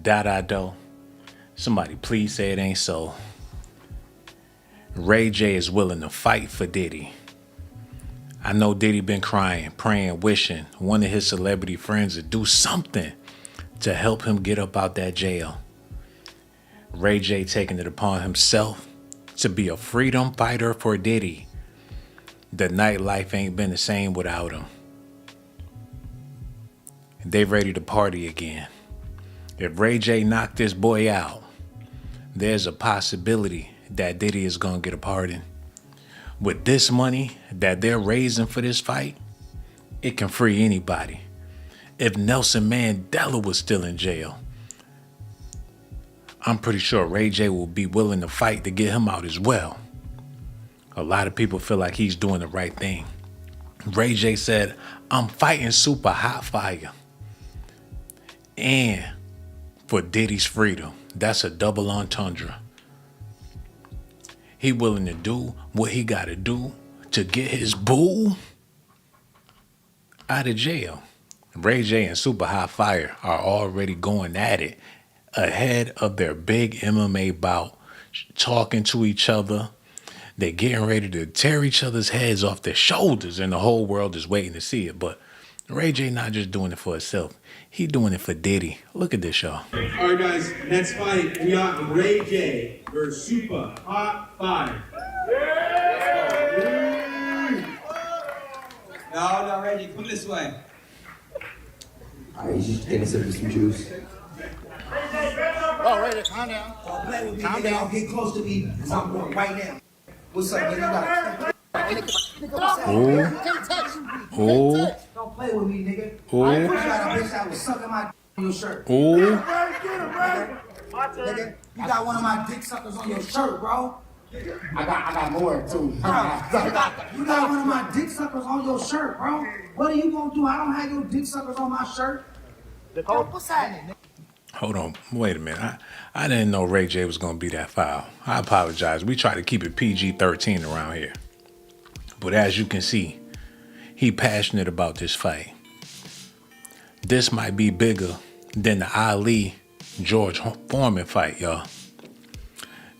Do. Somebody please say it ain't so. Ray J is willing to fight for Diddy. I know Diddy been crying, praying, wishing one of his celebrity friends to do something to help him get up out that jail. Ray J taking it upon himself to be a freedom fighter for Diddy. The nightlife ain't been the same without him. They ready to party again. If Ray J knocked this boy out, there's a possibility that Diddy is gonna get a pardon. With this money that they're raising for this fight, it can free anybody. If Nelson Mandela was still in jail, I'm pretty sure Ray J will be willing to fight to get him out as well. A lot of people feel like he's doing the right thing. Ray J said, I'm fighting super hot fire. And for Diddy's freedom. That's a double entendre. He willing to do what he got to do to get his boo out of jail. Ray J and Super Hot Fire are already going at it ahead of their big MMA bout, talking to each other. They're getting ready to tear each other's heads off their shoulders, and the whole world is waiting to see it. But Ray J not just doing it for himself. He doing it for Diddy. Look at this, y'all. All right, guys. Next fight, we got Ray J versus Super Hot Fire. No, Reggie, come this way. All right, he's just getting some juice. Oh, Reggie, calm down. Don't play with me, Calm nigga. down. Don't get close to me, because I'm going right now. What's up, nigga? You gotta... Ooh. Don't play with me, nigga. Ooh. You got a bitch that was sucking my on your shirt. Ooh. Nigga, you got one of my dick suckers on your shirt, bro. I got more too. You got one of my dick suckers on your shirt, bro. What are you gonna do? I don't have your dick suckers on my shirt. What's happening? Hold on. Wait a minute. I didn't know Ray J was going to be that foul. I apologize. We try to keep it PG-13 around here. But as you can see, he passionate about this fight. This might be bigger than the Ali George Foreman fight, y'all.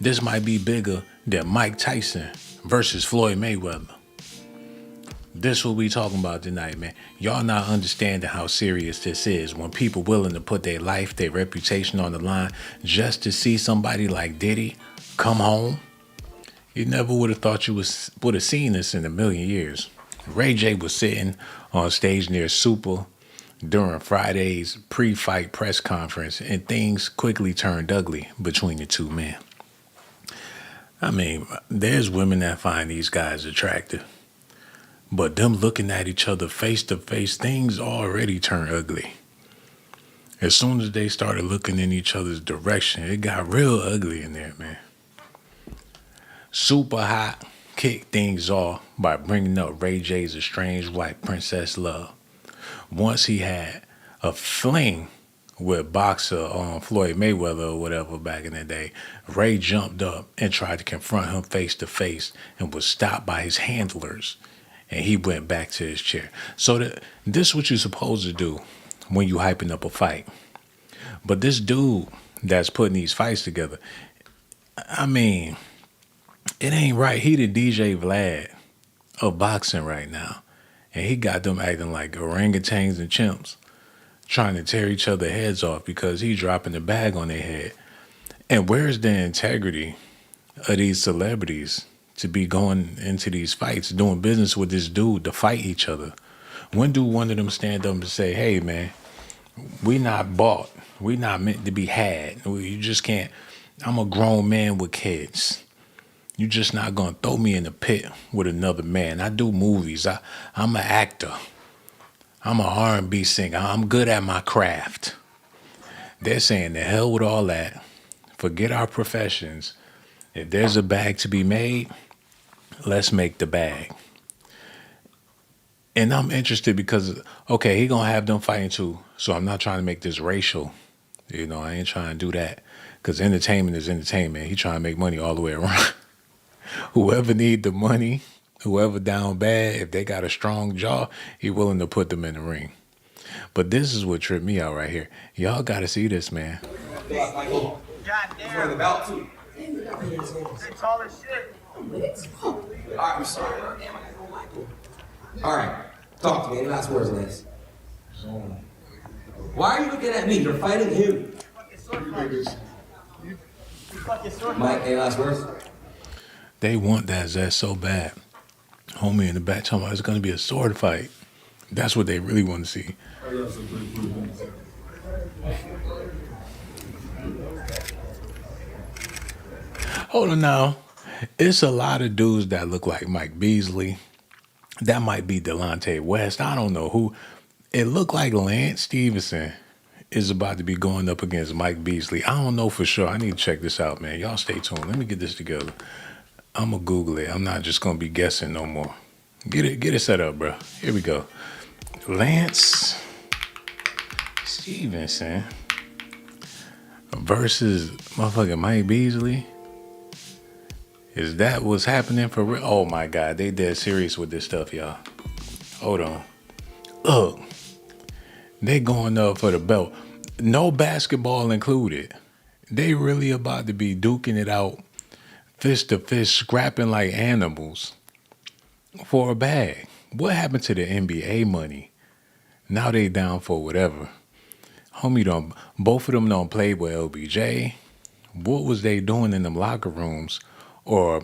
This might be bigger than Mike Tyson versus Floyd Mayweather. This what we talking about tonight, man. Y'all not understanding how serious this is when people willing to put their life, their reputation on the line just to see somebody like Diddy come home. You never would have thought you would have seen this in a million years. Ray J was sitting on stage near Super during Friday's pre-fight press conference, and things quickly turned ugly between the two men. I mean, there's women that find these guys attractive. But them looking at each other face to face, things already turned ugly. As soon as they started looking in each other's direction, it got real ugly in there, man. Super Hot kicked things off by bringing up Ray J's estranged wife, Princess Love. Once he had a fling with boxer Floyd Mayweather or whatever back in the day, Ray jumped up and tried to confront him face to face and was stopped by his handlers. And he went back to his chair. So this is what you're supposed to do when you hyping up a fight. But this dude that's putting these fights together, I mean, it ain't right. He the DJ Vlad of boxing right now. And he got them acting like orangutans and chimps, trying to tear each other heads off because he's dropping the bag on their head. And where's the integrity of these celebrities to be going into these fights, doing business with this dude to fight each other? When do one of them stand up and say, hey, man, we not bought. We not meant to be had. You just can't. I'm a grown man with kids. You just not going to throw me in the pit with another man. I do movies. I'm an actor. I'm an R&B singer. I'm good at my craft. They're saying the hell with all that. Forget our professions. If there's a bag to be made, let's make the bag. And I'm interested because, okay, he gonna have them fighting too. So I'm not trying to make this racial. You know, I ain't trying to do that. Because entertainment is entertainment. He trying to make money all the way around. Whoever need the money, whoever down bad, if they got a strong jaw, he willing to put them in the ring. But this is what tripped me out right here. Y'all got to see this, man. Good luck, Michael. He's wearing the belt, too. It's tall as shit. All right, I'm sorry. All right, talk to me. Any last words, Lance? Why are you looking at me? You're fighting him. Mike, any last words? They want that Zest so bad. Homie in the back talking about it's going to be a sword fight. That's what they really want to see. Hold on now. It's a lot of dudes that look like Mike Beasley. That might be Delonte West. I don't know who. It looked like Lance Stevenson is about to be going up against Mike Beasley. I don't know for sure. I need to check this out, man. Y'all stay tuned. Let me get this together. I'm going to Google it. I'm not just going to be guessing no more. Get it set up, bro. Here we go. Lance Stevenson versus motherfucking Mike Beasley. Is that what's happening for real? Oh my God, they dead serious with this stuff, y'all. Hold on. Look, they going up for the belt. No basketball included. They really about to be duking it out, fist to fist, scrapping like animals for a bag. What happened to the NBA money? Now they down for whatever. Homie, both of them don't play with LBJ. What was they doing in them locker rooms or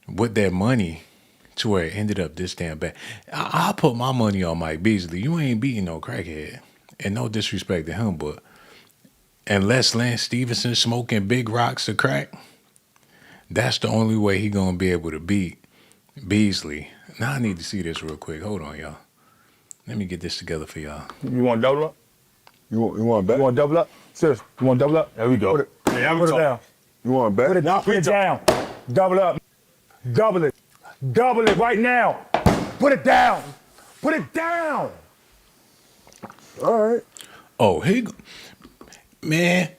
with their money to where it ended up this damn bad? I'll put my money on Mike Beasley. You ain't beating no crackhead. And no disrespect to him, but unless Lance Stevenson smoking big rocks of crack, that's the only way he gonna be able to beat Beasley. Now I need to see this real quick. Hold on, y'all. Let me get this together for y'all. You want to double up? You want to bet? You want to double up? Seriously, you want to double up? There we go. Put Put it down. You want to bet? Put it down. Double up. Double it. Double it right now. Put it down. Put it down. All right. Oh, he gonna beat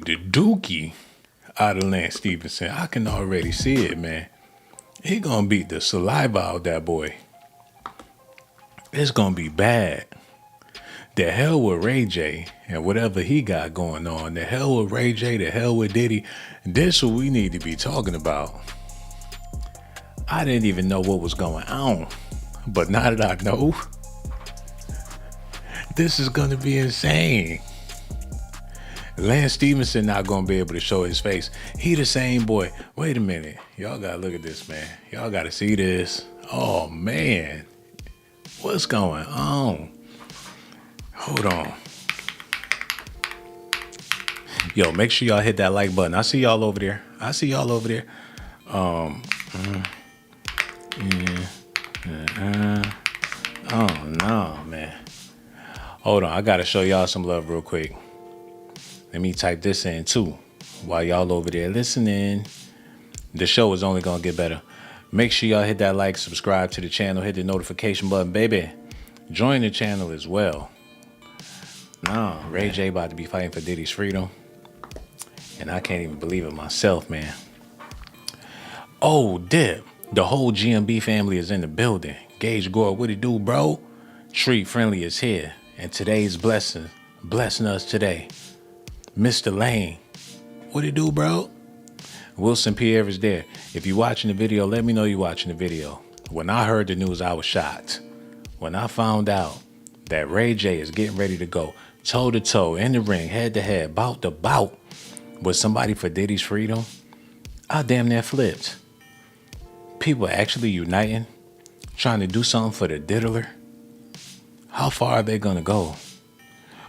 the dookie out of Lance Stevenson. I can already see it, man. He gonna beat the saliva out that boy. It's gonna be bad. The hell with Ray J and whatever he got going on. The hell with Ray J, the hell with Diddy. This what we need to be talking about. I didn't even know what was going on. But now that I know, this is gonna be insane. Lance Stevenson not gonna be able to show his face. He the same boy. Wait a minute. Y'all gotta look at this, man. Y'all gotta see this. Oh, man. What's going on? Hold on. Yo, make sure y'all hit that like button. I see y'all over there. Oh, no, man. Hold on. I got to show y'all some love real quick. Let me type this in, too, while y'all over there listening. The show is only going to get better. Make sure y'all hit that like, subscribe to the channel, hit the notification button, baby. Join the channel as well. Nah, Ray J about to be fighting for Diddy's freedom. And I can't even believe it myself, man. Oh, Dip. The whole GMB family is in the building. Gage Gore, what it do, bro? Treat Friendly is here. And today's blessing us today. Mr. Lane, what it do, bro? Wilson Pierre is there. If you're watching the video, let me know you're watching the video. When I heard the news, I was shocked. When I found out that Ray J is getting ready to go toe-to-toe in the ring, head-to-head, bout to bout with somebody for Diddy's freedom, I damn near flipped. People actually uniting, trying to do something for the diddler. How far are they going to go?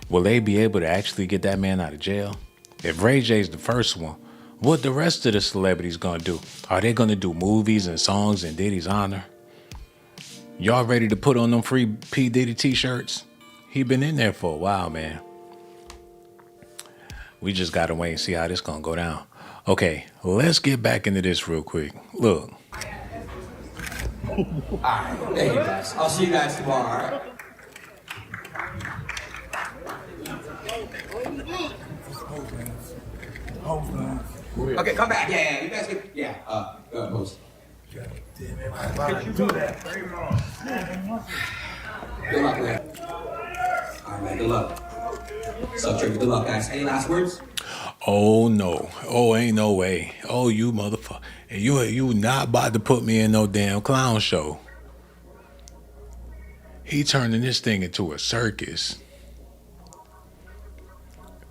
Will they be able to actually get that man out of jail? If Ray J's the first one, what the rest of the celebrities going to do? Are they going to do movies and songs in Diddy's honor? Y'all ready to put on them free P. Diddy t-shirts? He been in there for a while, man. We just got to wait and see how this going to go down. Okay, let's get back into this real quick. Look. All right, thank you guys. I'll see you guys tomorrow, all right? Okay, come back. Yeah, you guys can. Yeah, post. Could you do that? Good luck, man. All right, man. Good luck. Suck, Trick. Good luck, guys. Any last words? Oh no. Oh, ain't no way. Oh, you motherfucker. And you not about to put me in no damn clown show. He turning this thing into a circus.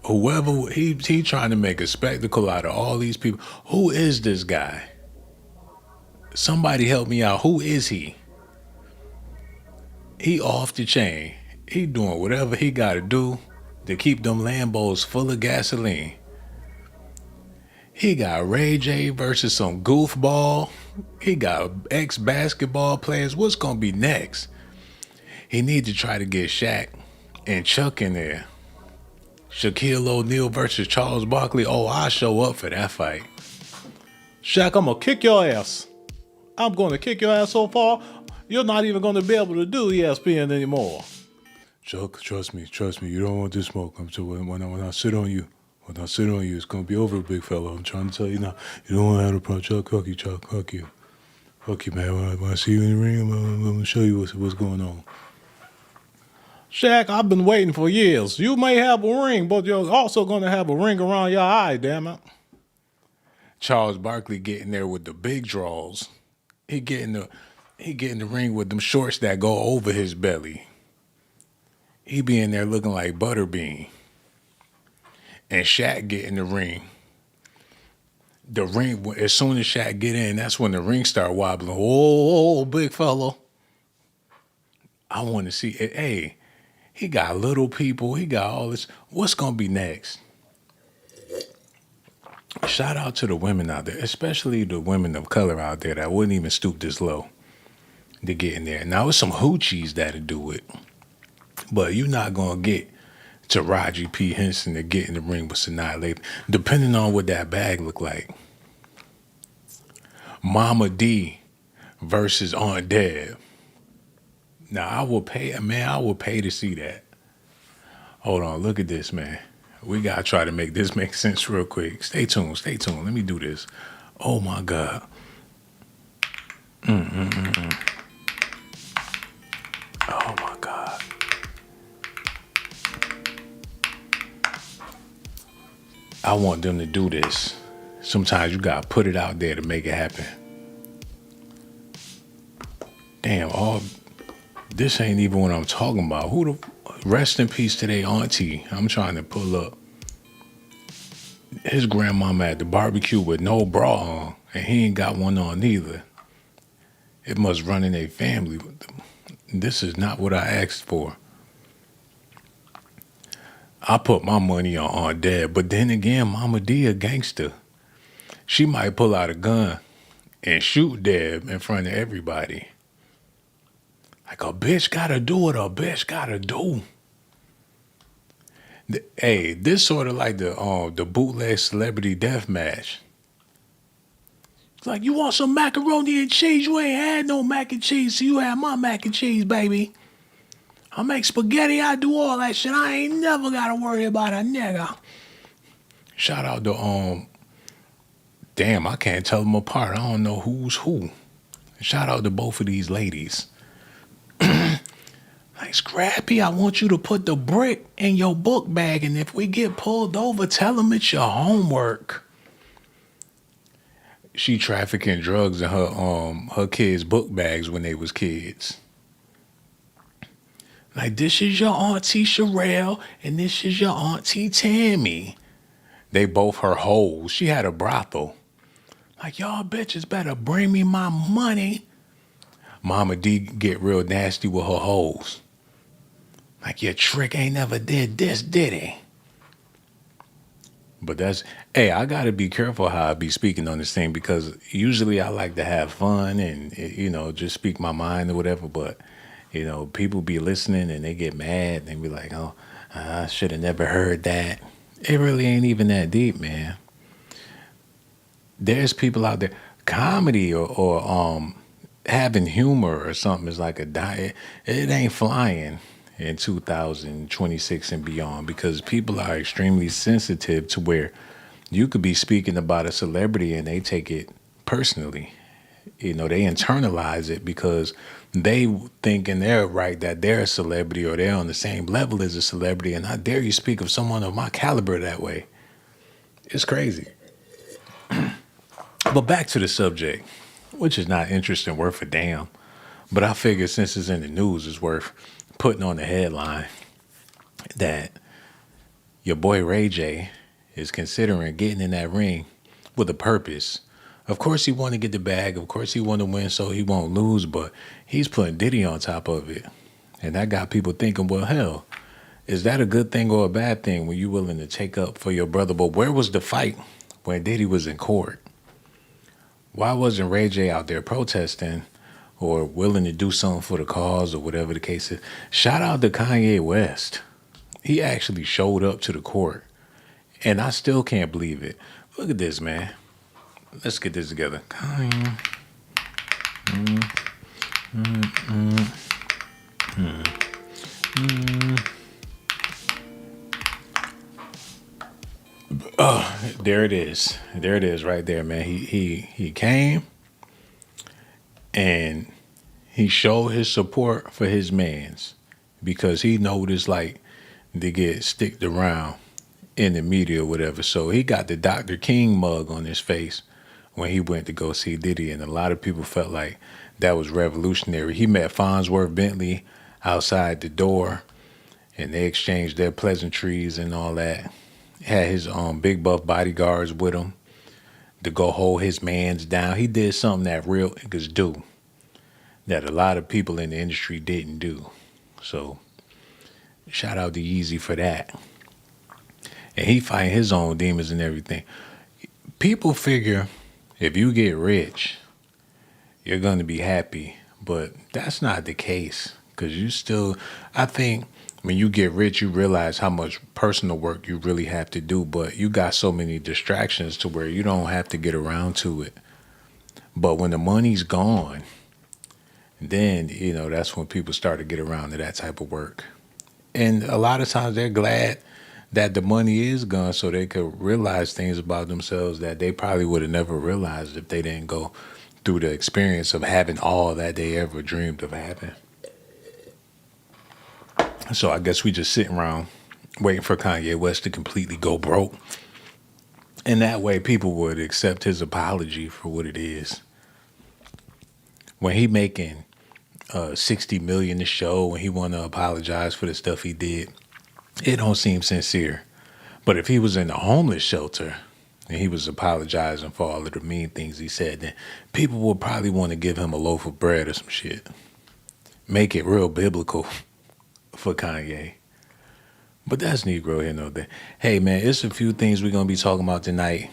Whoever he trying to make a spectacle out of all these people. Who is this guy? Somebody help me out. Who is he? He off the chain. He doing whatever he got to do to keep them Lambos full of gasoline. He got Ray J versus some goofball. He got ex-basketball players. What's going to be next? He need to try to get Shaq and Chuck in there. Shaquille O'Neal versus Charles Barkley. Oh, I'll show up for that fight. Shaq, I'm going to kick your ass. I'm going to kick your ass so far, you're not even going to be able to do ESPN anymore. Chuck, trust me. You don't want this smoke. When I sit on you, it's going to be over, big fella. I'm trying to tell you now. You don't want to have a problem. Chuck, fuck you. Fuck you, man. When I see you in the ring, I'm going to show you what's going on. Shaq, I've been waiting for years. You may have a ring, but you're also going to have a ring around your eye, damn it. Charles Barkley getting there with the big draws. He get in the ring with them shorts that go over his belly. He be in there looking like Butterbean. And Shaq get in the ring. The ring, as soon as Shaq get in, that's when the ring start wobbling. Oh, big fella. I want to see it. Hey, he got little people. He got all this. What's going to be next? Shout out to the women out there, especially the women of color out there that wouldn't even stoop this low to get in there. Now, it's some hoochies that'll do it. But you're not going to get Taraji P. Henson to get in the ring with Sanaa Lathan, depending on what that bag look like. Mama D versus Aunt Deb. Now, I will pay to see that. Hold on, look at this, man. We got to try to make this make sense real quick. Stay tuned. Let me do this. Oh, my God. Oh, my God. I want them to do this. Sometimes you got to put it out there to make it happen. Damn, this ain't even what I'm talking about. Rest in peace to their auntie. I'm trying to pull up. His grandmama at the barbecue with no bra on, and he ain't got one on either. It must run in their family. This is not what I asked for. I put my money on Aunt Deb, but then again, Mama D a gangster. She might pull out a gun and shoot Deb in front of everybody. Like a bitch gotta do what a bitch gotta do. Hey, this sort of like the bootleg celebrity death match. It's like, you want some macaroni and cheese? You ain't had no mac and cheese, so you have my mac and cheese, baby. I make spaghetti, I do all that shit. I ain't never gotta worry about a nigga. Shout out to damn, I can't tell them apart. I don't know who's who. Shout out to both of these ladies. Like, Scrappy, I want you to put the brick in your book bag, and if we get pulled over, tell them it's your homework. She trafficking drugs in her kids' book bags when they was kids. Like, this is your auntie Sherelle, and this is your auntie Tammy. They both her hoes. She had a brothel. Like, y'all bitches better bring me my money. Mama D get real nasty with her hoes. Like, your trick ain't never did this, did he? But I gotta be careful how I be speaking on this thing, because usually I like to have fun and, just speak my mind or whatever. But, people be listening and they get mad and they be like, oh, I should have never heard that. It really ain't even that deep, man. There's people out there, comedy or having humor or something is like a diet. It ain't flying in 2026 and beyond, because people are extremely sensitive to where you could be speaking about a celebrity and they take it personally. They internalize it because they think in their right that they're a celebrity or they're on the same level as a celebrity. And how dare you speak of someone of my caliber that way? It's crazy. But back to the subject, which is not interesting worth a damn. But I figure since it's in the news, it's worth putting on the headline that your boy Ray J is considering getting in that ring with a purpose. Of course he want to get the bag. Of course he want to win so he won't lose. But he's putting Diddy on top of it. And that got people thinking, well, hell, is that a good thing or a bad thing when you willing to take up for your brother? But where was the fight when Diddy was in court? Why wasn't Ray J out there protesting or willing to do something for the cause or whatever the case is? Shout out to Kanye West. He actually showed up to the court. And I still can't believe it. Look at this, man. Let's get this together. Kanye. Oh, there it is. There it is right there, man. He came and he showed his support for his mans because he noticed like to get sticked around in the media or whatever. So he got the Dr. King mug on his face when he went to go see Diddy, and a lot of people felt like that was revolutionary. He met Farnsworth Bentley outside the door, and they exchanged their pleasantries and all that. Had his big buff bodyguards with him to go hold his mans down. He did something that real niggas do that a lot of people in the industry didn't do. So shout out to Yeezy for that. And he fighting his own demons and everything. People figure if you get rich, you're going to be happy. But that's not the case. Because I think when you get rich, you realize how much personal work you really have to do. But you got so many distractions to where you don't have to get around to it. But when the money's gone, then, that's when people start to get around to that type of work. And a lot of times they're glad that the money is gone so they could realize things about themselves that they probably would have never realized if they didn't go through the experience of having all that they ever dreamed of having. So I guess we just sitting around waiting for Kanye West to completely go broke. And that way people would accept his apology for what it is. When he making $60 million a show, when he want to apologize for the stuff he did, it don't seem sincere. But if he was in a homeless shelter and he was apologizing for all of the mean things he said, then people would probably want to give him a loaf of bread or some shit. Make it real biblical for Kanye. But that's Negro here, no there. Hey, man, it's a few things we're going to be talking about tonight.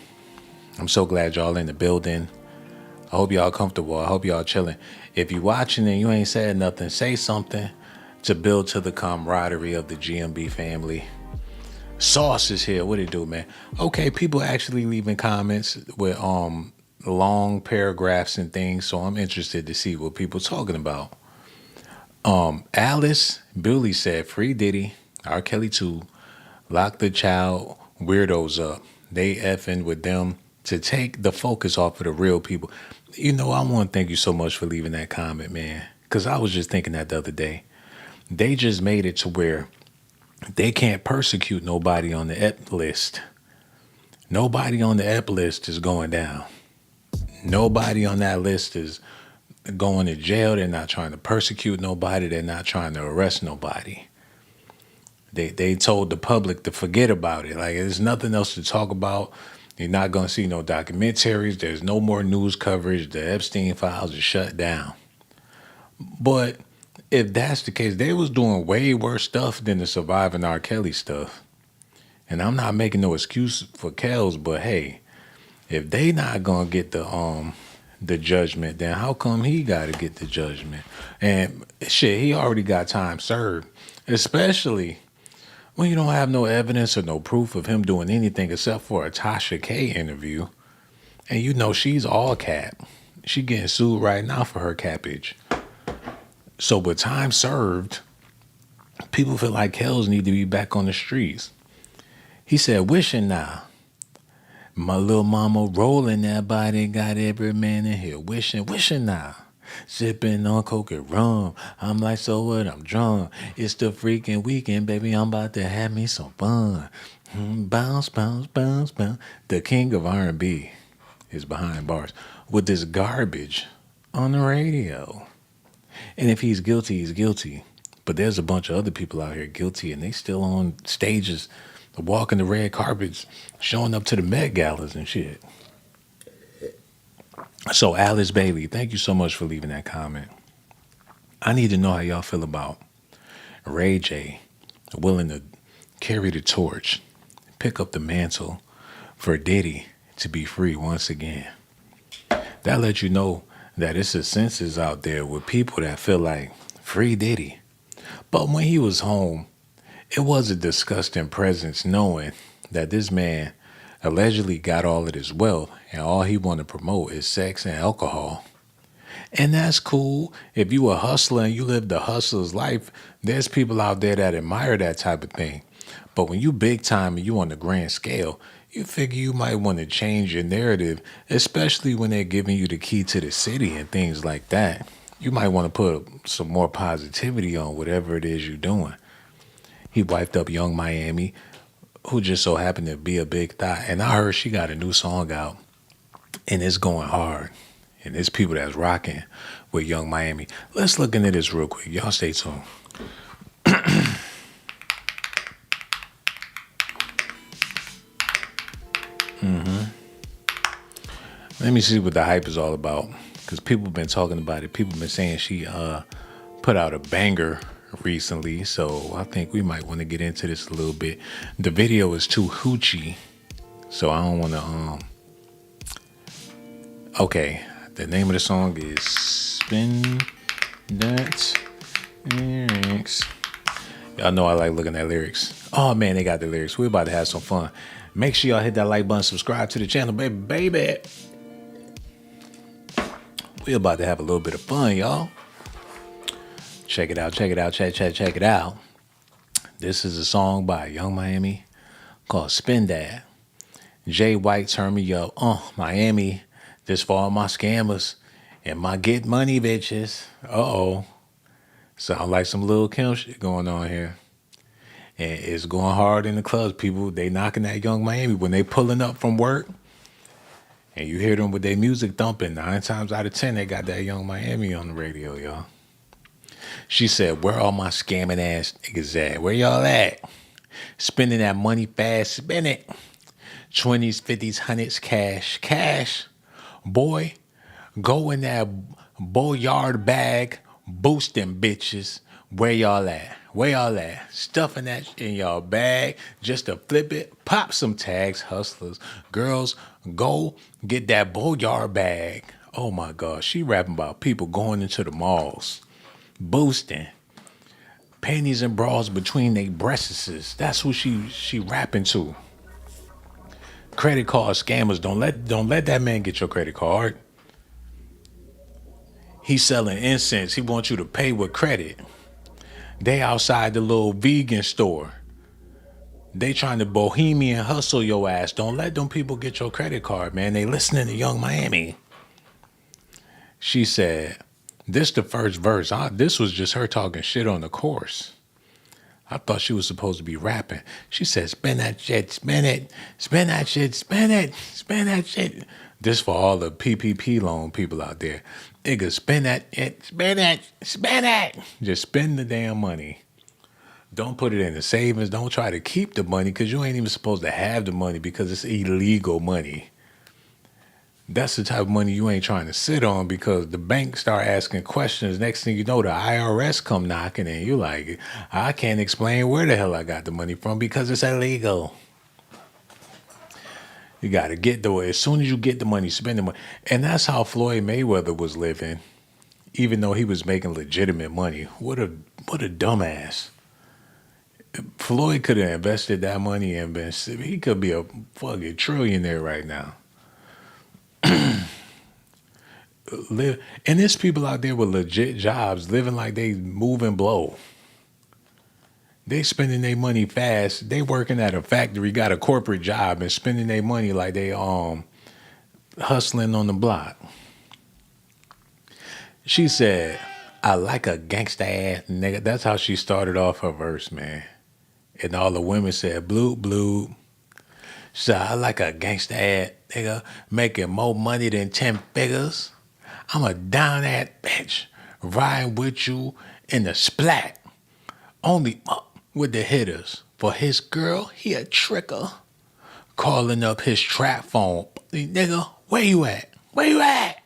I'm so glad y'all in the building. I hope y'all comfortable. I hope y'all chilling. If you watching and you ain't said nothing, say something to build to the camaraderie of the GMB family. Sauce is here. What it do, man? Okay, people actually leaving comments with long paragraphs and things, so I'm interested to see what people talking about. Alice Billy said, "Free Diddy, R. Kelly too, lock the child weirdos up. They effing with them to take the focus off of the real people." I want to thank you so much for leaving that comment, man, because I was just thinking that the other day. They just made it to where they can't persecute nobody on the EP list. Nobody on the EP list is going down. Nobody on that list is going to jail. They're not trying to persecute nobody. They're not trying to arrest nobody. They told the public to forget about it. Like, there's nothing else to talk about. You're not going to see no documentaries. There's no more news coverage. The Epstein files are shut down. But if that's the case, they was doing way worse stuff than the surviving R. Kelly stuff. And I'm not making no excuse for Kells, but hey, if they not gonna get the judgment, then how come he gotta get the judgment? And shit, he already got time served, especially when you don't have no evidence or no proof of him doing anything except for a Tasha K interview. And she's all cap. She getting sued right now for her cappage. So with time served, people feel like Kells need to be back on the streets. He said, "Wishing now. My little mama rolling that body, got every man in here wishing now. Sipping on coke and rum. I'm like, so what? I'm drunk. It's the freaking weekend, baby. I'm about to have me some fun. Bounce, bounce, bounce, bounce. The king of R&B is behind bars with this garbage on the radio. And if he's guilty, he's guilty. But there's a bunch of other people out here guilty, and they still on stages, walking the red carpets, showing up to the Met Galas and shit. So Alice Bailey, thank you so much for leaving that comment. I need to know how y'all feel about Ray J willing to carry the torch, pick up the mantle for Diddy to be free once again. That lets you know that it's a census out there with people that feel like free Diddy. But when he was home, it was a disgusting presence knowing that this man allegedly got all of his wealth and all he want to promote is sex and alcohol. And that's cool. If you a hustler and you live the hustler's life, there's people out there that admire that type of thing. But when you big time and you on the grand scale, you figure you might want to change your narrative, especially when they're giving you the key to the city and things like that. You might want to put some more positivity on whatever it is you're doing. He wiped up Young Miami, who just so happened to be a big thot. And I heard she got a new song out, and it's going hard. And there's people that's rocking with Young Miami. Let's look into this real quick. Y'all stay tuned. Let me see what the hype is all about. Because people have been talking about it. People have been saying she put out a banger recently. So I think we might want to get into this a little bit. The video is too hoochie. So I don't want to... Okay. The name of the song is Spin That Lyrics. Y'all know I like looking at lyrics. Oh, man, they got the lyrics. We're about to have some fun. Make sure y'all hit that like button, subscribe to the channel, baby. We're about to have a little bit of fun, y'all. Check it out, check it out, check it out. This is a song by Young Miami called Spin That. Jay White, turn me up. Miami, this for all my scammers and my get money bitches. Uh-oh. Sound like some Lil' Kim shit going on here. And it's going hard in the clubs. People, they knocking that Young Miami when they pulling up from work. And you hear them with their music thumping. 9 times out of 10, they got that Young Miami on the radio, y'all. She said, where all my scamming ass niggas at? Where y'all at? Spending that money fast, spend it. 20s, 50s, 100s, cash. Boy, go in that boyard bag, boosting bitches. Where y'all at? Where y'all at? Stuffing that in y'all bag just to flip it. Pop some tags, hustlers. Girls, go get that boyard bag. Oh my God, she rapping about people going into the malls, boosting. Panties and bras between they breasts. That's who she rapping to. Credit card scammers, don't let that man get your credit card. He's selling incense. He wants you to pay with credit. They outside the little vegan store. They trying to bohemian hustle your ass. Don't let them people get your credit card, man. They listening to Young Miami. She said, this the first verse. This was just her talking shit on the chorus. I thought she was supposed to be rapping. She said, spend that shit, spend it. Spend that shit, spend it. Spend that shit. This for all the PPP loan people out there. Nigga, spend that, spend that, spend that. Just spend the damn money. Don't put it in the savings. Don't try to keep the money because you ain't even supposed to have the money because it's illegal money. That's the type of money you ain't trying to sit on because the bank start asking questions. Next thing you know, the IRS come knocking and you like, I can't explain where the hell I got the money from because it's illegal. You got to get the way. As soon as you get the money, spend the money. And that's how Floyd Mayweather was living, even though he was making legitimate money. What a dumbass. Floyd could have invested that money and he could be a fucking trillionaire right now. And there's people out there with legit jobs living like they move and blow. They spending their money fast. They working at a factory, got a corporate job, and spending their money like they hustling on the block. She said, I like a gangsta ass nigga. That's how she started off her verse, man. And all the women said, blue, blue. She said, I like a gangsta ass nigga making more money than 10 figures. I'm a down ass bitch riding with you in the splat. Only up with the hitters. For his girl, he a tricker. Calling up his trap phone. Nigga, where you at? Where you at?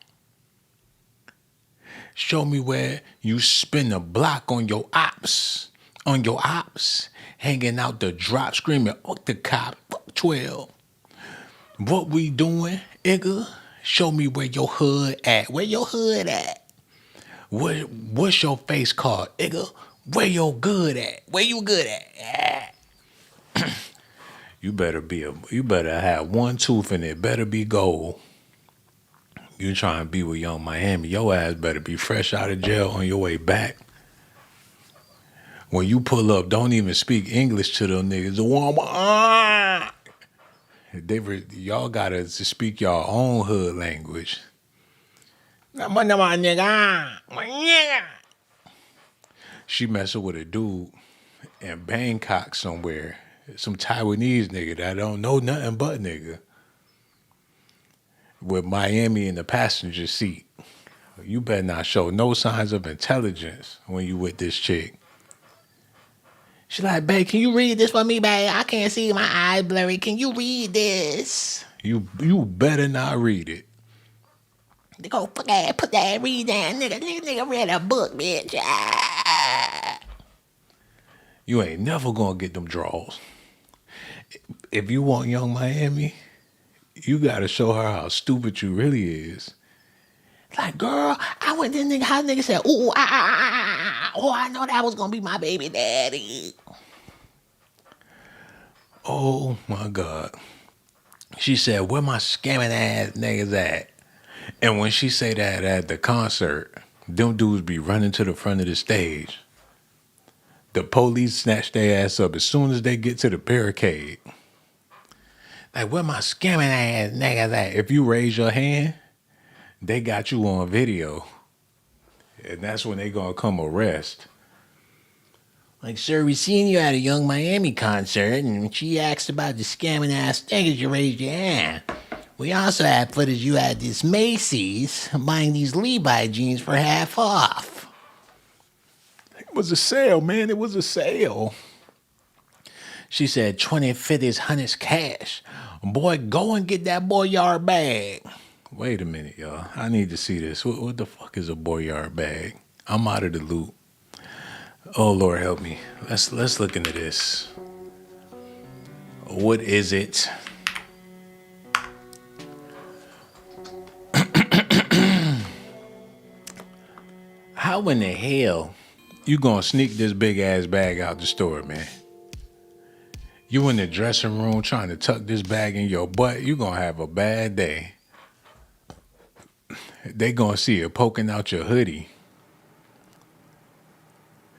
Show me where you spin the block on your ops. On your ops. Hanging out the drop screaming, fuck the cop, fuck 12. What we doing, nigga? Show me where your hood at. Where your hood at? What's your face called, nigga? Where your good at? Where you good at? You better have one tooth in it. Better be gold. You trying to be with Young Miami, your ass better be fresh out of jail on your way back. When you pull up, don't even speak English to them niggas. Y'all gotta speak your own hood language. She messing with a dude in Bangkok somewhere. Some Taiwanese nigga that don't know nothing but nigga. With Miami in the passenger seat. You better not show no signs of intelligence when you with this chick. She like, babe, can you read this for me, babe? I can't see, my eyes blurry. Can you read this? You better not read it. They go, fuck that, put that, read that, nigga read a book, bitch. Ah. You ain't never gonna get them draws. If you want Young Miami, you gotta show her how stupid you really is. Like, girl, I went to nigga, how nigga said, ooh, oh, I know that was gonna be my baby daddy. Oh my God. She said, where my scamming ass niggas at? And when she say that at the concert, them dudes be running to the front of the stage. The police snatch their ass up as soon as they get to the barricade. Like, where my scamming ass niggas at? If you raise your hand, they got you on video. And that's when they gonna come arrest. Like, sir, we seen you at a Young Miami concert, and she asked about the scamming ass niggas, you raised your hand. We also had footage you at this Macy's buying these Levi jeans for half off. It was a sale, man. It was a sale. She said 20, 50s, 100s cash. Boy, go and get that Boyard bag. Wait a minute, y'all. I need to see this. What the fuck is a Boyard bag? I'm out of the loop. Oh, Lord, help me. Let's look into this. What is it? How in the hell you gonna sneak this big ass bag out the store, man? You in the dressing room trying to tuck this bag in your butt, you gonna have a bad day. They gonna see it poking out your hoodie.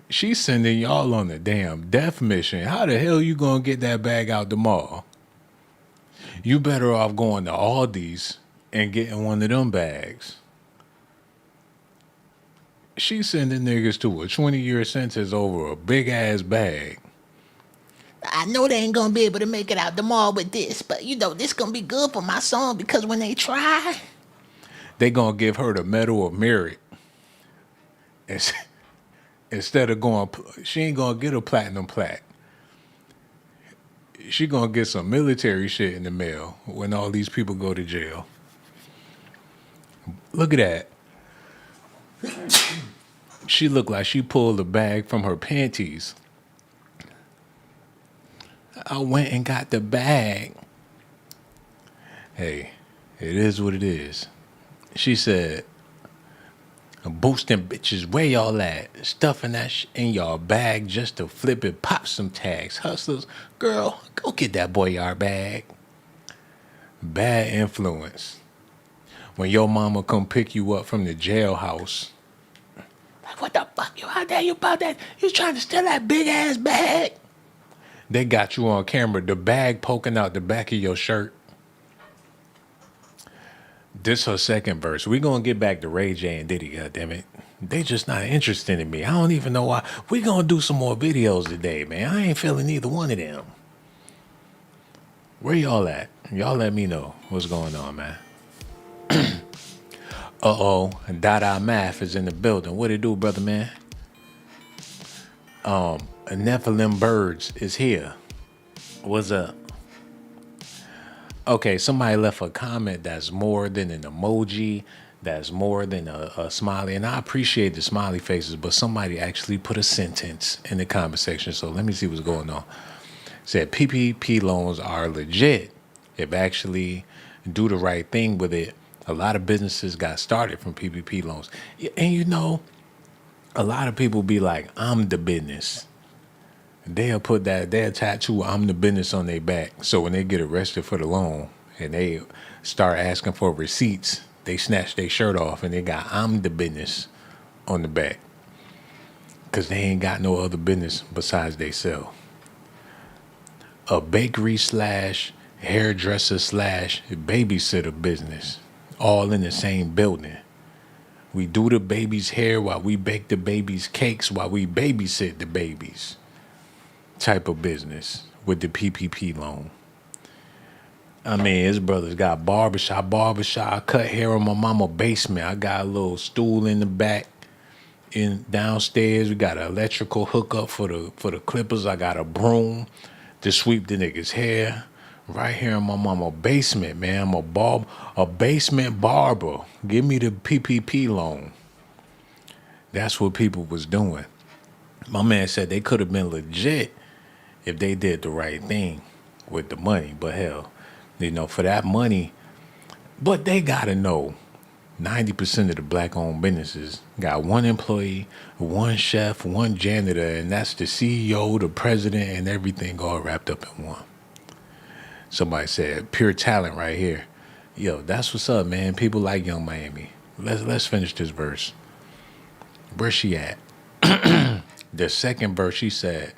She's sending y'all on a damn death mission. How the hell you gonna get that bag out the mall? You better off going to Aldi's and getting one of them bags. She's sending niggas to a 20-year sentence over a big-ass bag. I know they ain't gonna be able to make it out the mall with this, but you know, this gonna be good for my song because when they try, they gonna give her the Medal of Merit. Instead of going, she ain't gonna get a platinum plaque. She gonna get some military shit in the mail when all these people go to jail. Look at that. She looked like she pulled a bag from her panties. I went and got the bag. Hey, it is what it is. She said, boosting bitches, where y'all at? Stuffing that in y'all bag just to flip it, pop some tags. Hustlers, girl, go get that Boyard bag. Bad influence. When your mama come pick you up from the jailhouse, What the fuck you out there? You about that? You trying to steal that big ass bag? They got you on camera, the bag poking out the back of your shirt. This her second verse. We gonna get back to Ray J and Diddy, goddammit. They just not interested in me. I don't even know why. We gonna do some more videos today, man. I ain't feeling either one of them. Where y'all at? Y'all let me know what's going on, man. Uh-oh, Dada Math is in the building. What it do, brother, man? Nephilim Birds is here. What's up? Okay, somebody left a comment that's more than an emoji, that's more than a smiley. And I appreciate the smiley faces, but somebody actually put a sentence in the comment section. So let me see what's going on. Said PPP loans are legit. If actually do the right thing with it, a lot of businesses got started from PPP loans. And you know, a lot of people be like, I'm the business. They'll put that, they'll tattoo I'm the business on their back. So when they get arrested for the loan and they start asking for receipts, they snatch their shirt off and they got I'm the business on the back. Because they ain't got no other business besides they sell. A bakery / hairdresser / babysitter business, all in the same building. We do the baby's hair while we bake the baby's cakes while we babysit the babies. Type of business with the PPP loan. I mean, his brothers got barbershop. I cut hair on my mama basement. I got a little stool in the back. In downstairs, we got an electrical hookup for the clippers. I got a broom to sweep the nigga's hair. Right here in my mama basement, man. I'm a basement barber. Give me the PPP loan. That's what people was doing. My man said they could have been legit if they did the right thing with the money. But hell, you know, for that money, but they gotta know 90% of the black-owned businesses got one employee, one chef, one janitor, and that's the CEO, the president, and everything all wrapped up in one. Somebody said, pure talent right here. Yo, that's what's up, man. People like Young Miami. Let's finish this verse. Where she at? The second verse, she said,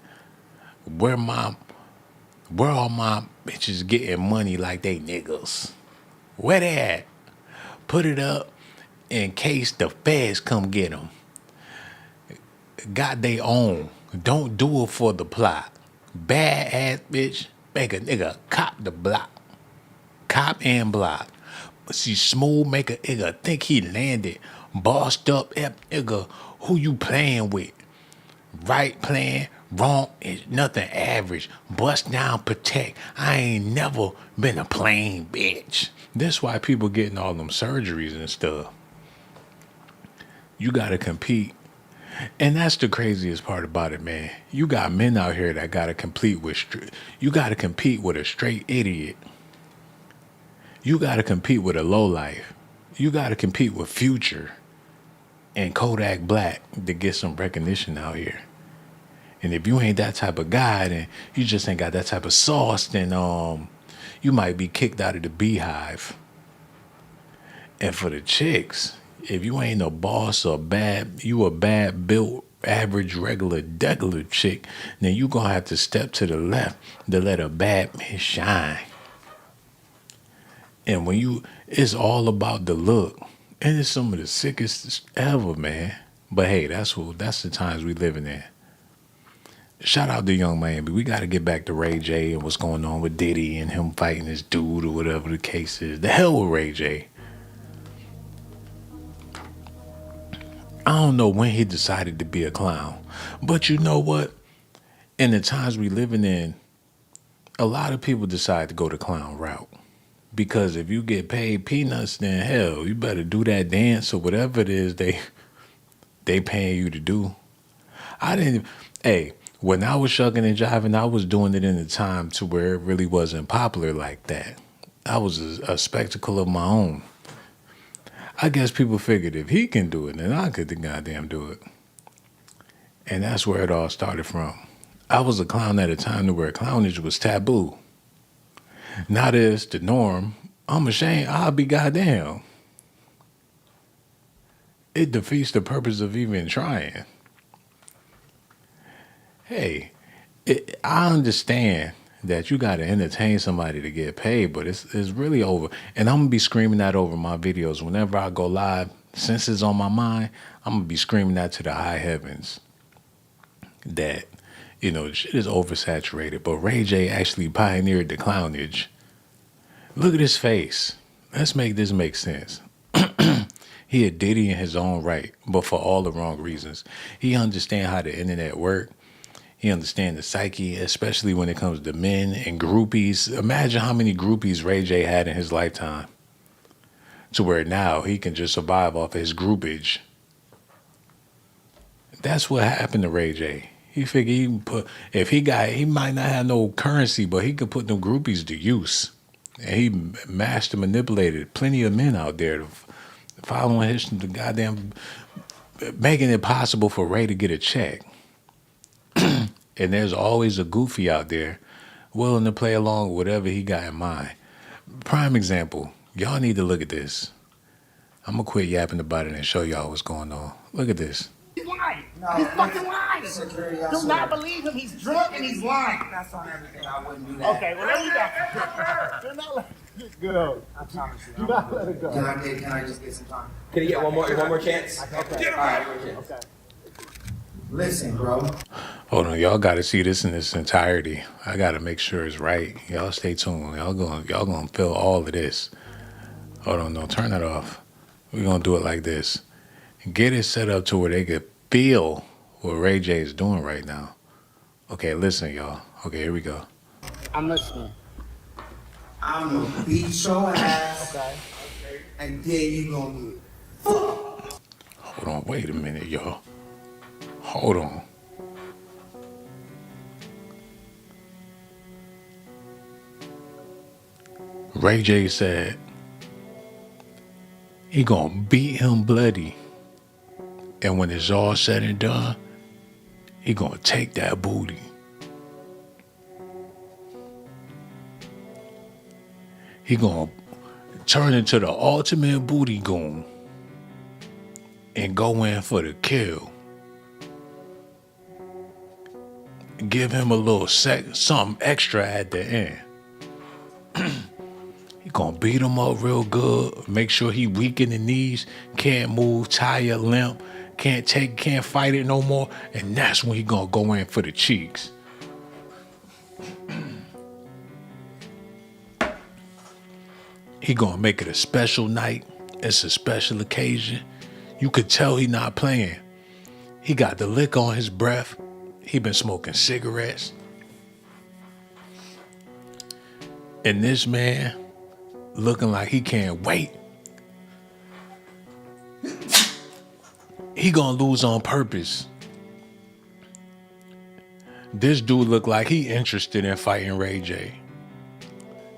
where all my bitches getting money like they niggas? Where they at? Put it up in case the feds come get them. Got they own. Don't do it for the plot. Bad ass bitch, make a nigga cop the block. Cop and block. See, smooth, make a nigga think he landed. Bossed up, nigga, who you playing with? Right playing, wrong is nothing average. Bust down, protect. I ain't never been a plain bitch. That's why people getting all them surgeries and stuff. You gotta compete. And that's the craziest part about it, man. You got men out here that gotta compete with you gotta compete with a straight idiot. You gotta compete with a lowlife. You gotta compete with Future and Kodak Black to get some recognition out here. And if you ain't that type of guy, then you just ain't got that type of sauce, then you might be kicked out of the beehive. And for the chicks, if you ain't a boss or you a bad built, average, regular, degular chick, then you gonna have to step to the left to let a bad man shine. And it's all about the look. And it's some of the sickest ever, man. But hey, that's the times we living in. Shout out to Young Miami. We got to get back to Ray J and what's going on with Diddy and him fighting this dude or whatever the case is. The hell with Ray J. I don't know when he decided to be a clown. But you know what? In the times we living in, a lot of people decide to go the clown route. Because if you get paid peanuts, then hell, you better do that dance or whatever it is they paying you to do. When I was shucking and jiving, I was doing it in a time to where it really wasn't popular like that. I was a spectacle of my own. I guess people figured if he can do it, then I could goddamn do it. And that's where it all started from. I was a clown at a time to where clownage was taboo. Now that it's the norm, I'm ashamed. I'll be goddamn. it defeats the purpose of even trying. Hey, I understand that you got to entertain somebody to get paid, but it's really over. And I'm gonna be screaming that over my videos whenever I go live. Since it's on my mind, I'm gonna be screaming that to the high heavens. That shit is oversaturated. But Ray J actually pioneered the clownage. Look at his face. Let's make this make sense. He a Diddy in his own right, but for all the wrong reasons. He understand how the internet work. He understand the psyche, especially when it comes to men and groupies. Imagine how many groupies Ray J had in his lifetime, to where now he can just survive off his groupage. That's what happened to Ray J. He figured he can put, if he might not have no currency, but he could put them groupies to use. And he master manipulated plenty of men out there to following the goddamn, making it possible for Ray to get a check. And there's always a goofy out there willing to play along with whatever he got in mind. Prime example, y'all need to look at this. I'm going to quit yapping about it and show y'all what's going on. Look at this. He's lying. He's fucking lying. Security, Do not believe him. He's drunk and he's lying. That's on everything. I wouldn't do that. Okay, well, there you go. Do not let it go. I promise you. Do not let it go. Can I just get some time? Can you get one more chance? Okay. All right, one more chance. Okay. Listen, bro. Hold on, y'all got to see this in its entirety. I got to make sure it's right. Y'all stay tuned. Y'all gonna feel all of this. Hold on, no, turn that off. We're gonna do it like this. Get it set up to where they could feel what Ray J is doing right now. Okay, listen, y'all. Okay, here we go. I'm listening. I'm gonna beat your ass. Okay. And then you gonna get Hold on, wait a minute, y'all. Hold on. Ray J said he gonna beat him bloody. And when it's all said and done, he gonna take that booty. He gonna turn into the ultimate booty goon and go in for the kill. Give him a little something extra at the end. He gonna beat him up real good. Make sure he weak in the knees, can't move, tired, limp, can't fight it no more. And that's when he gonna go in for the cheeks. He gonna make it a special night. It's a special occasion. You could tell he not playing. He got the lick on his breath. He been smoking cigarettes. And this man looking like he can't wait. He gonna lose on purpose. This dude look like he interested in fighting Ray J.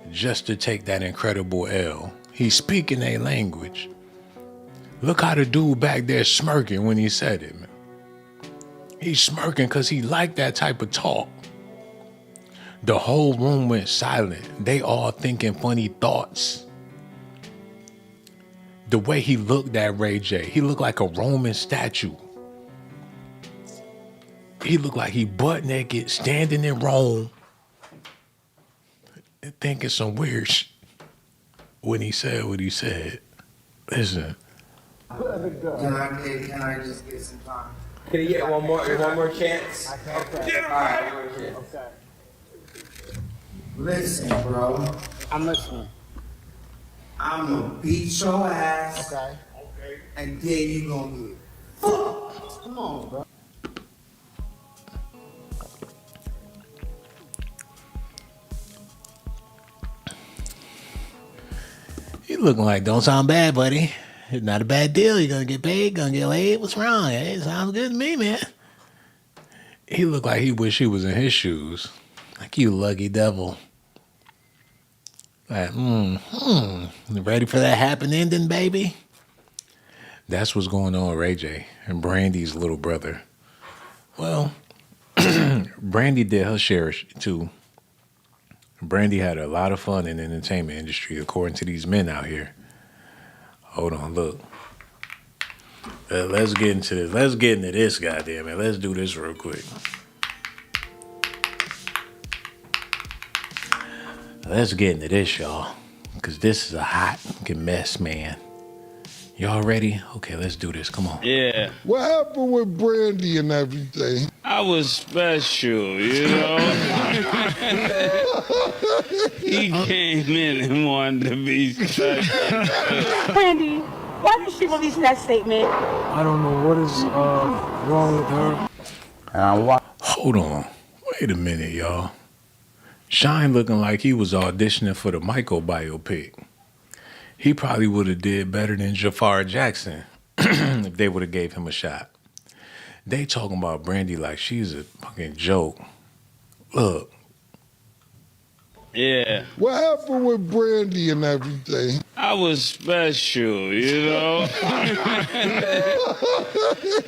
Just to take that incredible L. He's speaking a language. Look how the dude back there smirking when he said it, man. He's smirking because he liked that type of talk. The whole room went silent. They all thinking funny thoughts. The way he looked at Ray J, he looked like a Roman statue. He looked like he butt naked, standing in Rome, thinking some weird shit when he said what he said. Listen. Can I just get some time? Can you get one more chance? Okay. All right, one more chance. Okay. Listen, bro. I'm listening. I'm gonna beat your ass. Okay. And then you gonna get Come on, bro. You looking like don't sound bad, buddy. It's not a bad deal. You're gonna get paid, gonna get laid. What's wrong? Hey, it sounds good to me, man. He looked like he wish he was in his shoes. Like, you lucky devil. Like, ready for that happy ending, baby? That's what's going on with Ray J and Brandy's little brother. Well, Brandy did her share too. Brandy had a lot of fun in the entertainment industry, according to these men out here. Hold on, look. Let's get into this. Let's get into this, goddamn it. Let's do this real quick. Let's get into this, y'all. Because this is a hot mess, man. Y'all ready? Okay, let's do this. Come on. Yeah, What happened with Brandy and everything? I was special, you know? He came in and wanted to be special. Brandy, why did she release that statement? I don't know what is wrong with her. And I watch. Hold on. Wait a minute, y'all. Shine looking like he was auditioning for the Michael biopic. He probably would have did better than Jafar Jackson if they would have gave him a shot. They talking about Brandy like she's a fucking joke. Look. Yeah, What happened with Brandy and everything? I was special, you know?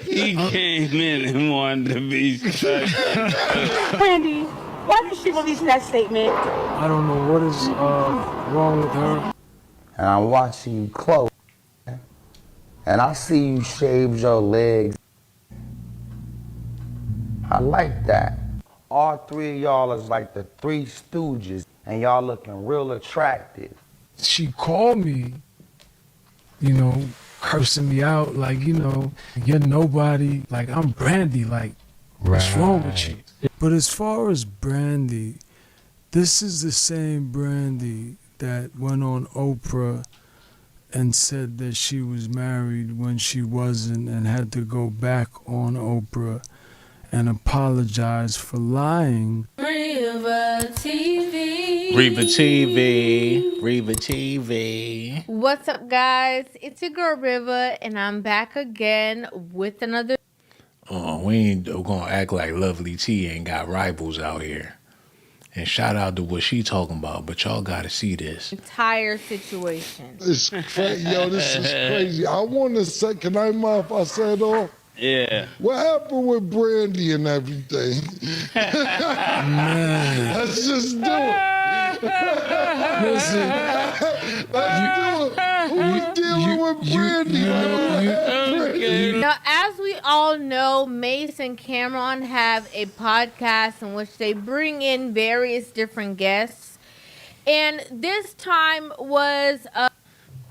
He came in and wanted to be special. Brandy, why did she release that statement? I don't know what is wrong with her. And I'm watching you close. And I see you shave your legs. I like that. All three of y'all is like the Three Stooges, and y'all looking real attractive. She called me, you know, cursing me out like, you know, you're nobody. Like, I'm Brandy. Like, what's wrong with you? But as far as Brandy, this is the same Brandy that went on Oprah and said that she was married when she wasn't and had to go back on Oprah and apologize for lying. Riva TV. Reva TV. Reva TV. What's up, guys? It's your girl Riva, and I'm back again with another. We ain't gonna act like Lovely T ain't got rivals out here. And shout out to what she talking about, but y'all gotta see this. Entire situation. It's crazy. Yo, this is crazy. I want to say, can I mind if I say it all? Yeah, What happened with Brandy and everything? Let's just do it. Listen, Let's do it. Who's dealing with Brandy? Now, as we all know, Mace and Cameron have a podcast in which they bring in various different guests. And this time was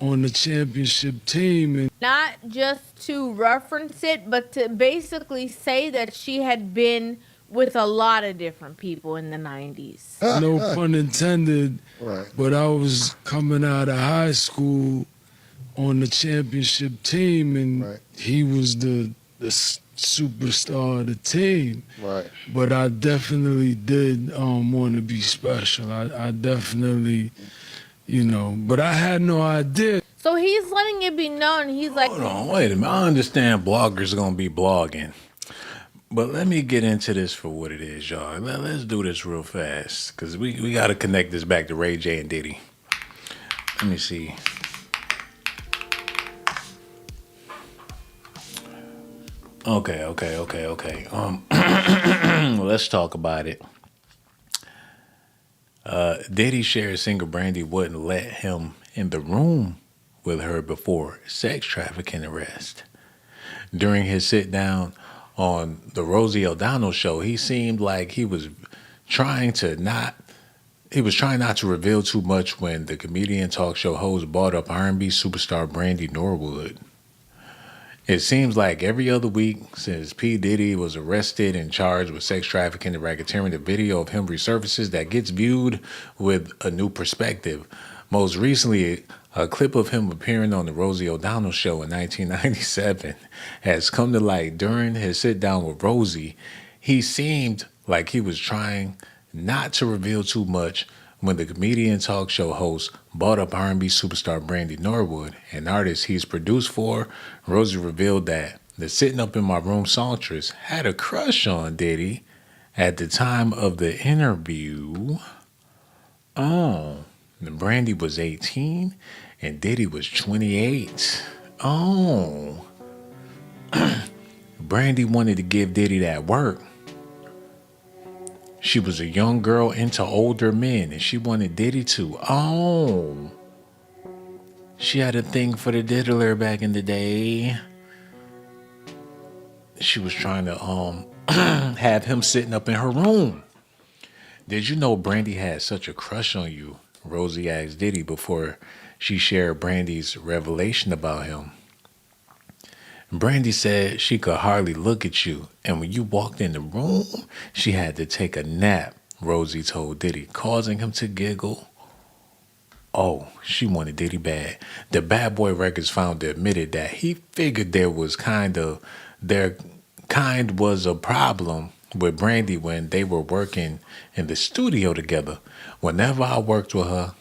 on the championship team, and not just to reference it, but to basically say that she had been with a lot of different people in the 90s. no pun intended, Right. but I was coming out of high school on the championship team, and Right. he was the superstar of the team. Right. But I definitely did want to be special. I definitely, you know, but I had no idea. So he's letting it be known. He's like, Hold on, wait a minute. I understand bloggers gonna be blogging. But let me get into this for what it is, y'all. Let's do this real fast. Cause we gotta connect this back to Ray J and Diddy. Let me see. Okay. Let's talk about it. Diddy shared singer Brandy wouldn't let him in the room with her before sex trafficking arrest. During his sit down on the Rosie O'Donnell show, he seemed like he was trying not to reveal too much when the comedian talk show host brought up R&B superstar Brandy Norwood. It seems like every other week since P. Diddy was arrested and charged with sex trafficking and racketeering, the video of him resurfaces that gets viewed with a new perspective. Most recently, a clip of him appearing on the Rosie O'Donnell show in 1997 has come to light. During his sit-down with Rosie, he seemed like he was trying not to reveal too much when the comedian talk show host brought up R&B superstar Brandy Norwood, an artist he's produced for. Rosie revealed that the Sitting Up in My Room songstress had a crush on Diddy at the time of the interview. Oh, Brandy was 18 and Diddy was 28. Oh. Brandy wanted to give Diddy that work. She was a young girl into older men, and she wanted Diddy to. Oh. She had a thing for the diddler back in the day. she was trying to have him sitting up in her room. Did you know Brandy had such a crush on you? Rosie asked Diddy before she shared Brandy's revelation about him. Brandy said she could hardly look at you, and when you walked in the room, she had to take a nap, Rosie told Diddy, causing him to giggle. Oh, she wanted Diddy bad. The Bad Boy Records founder admitted that he figured there was a problem with Brandy when they were working in the studio together. Whenever I worked with her,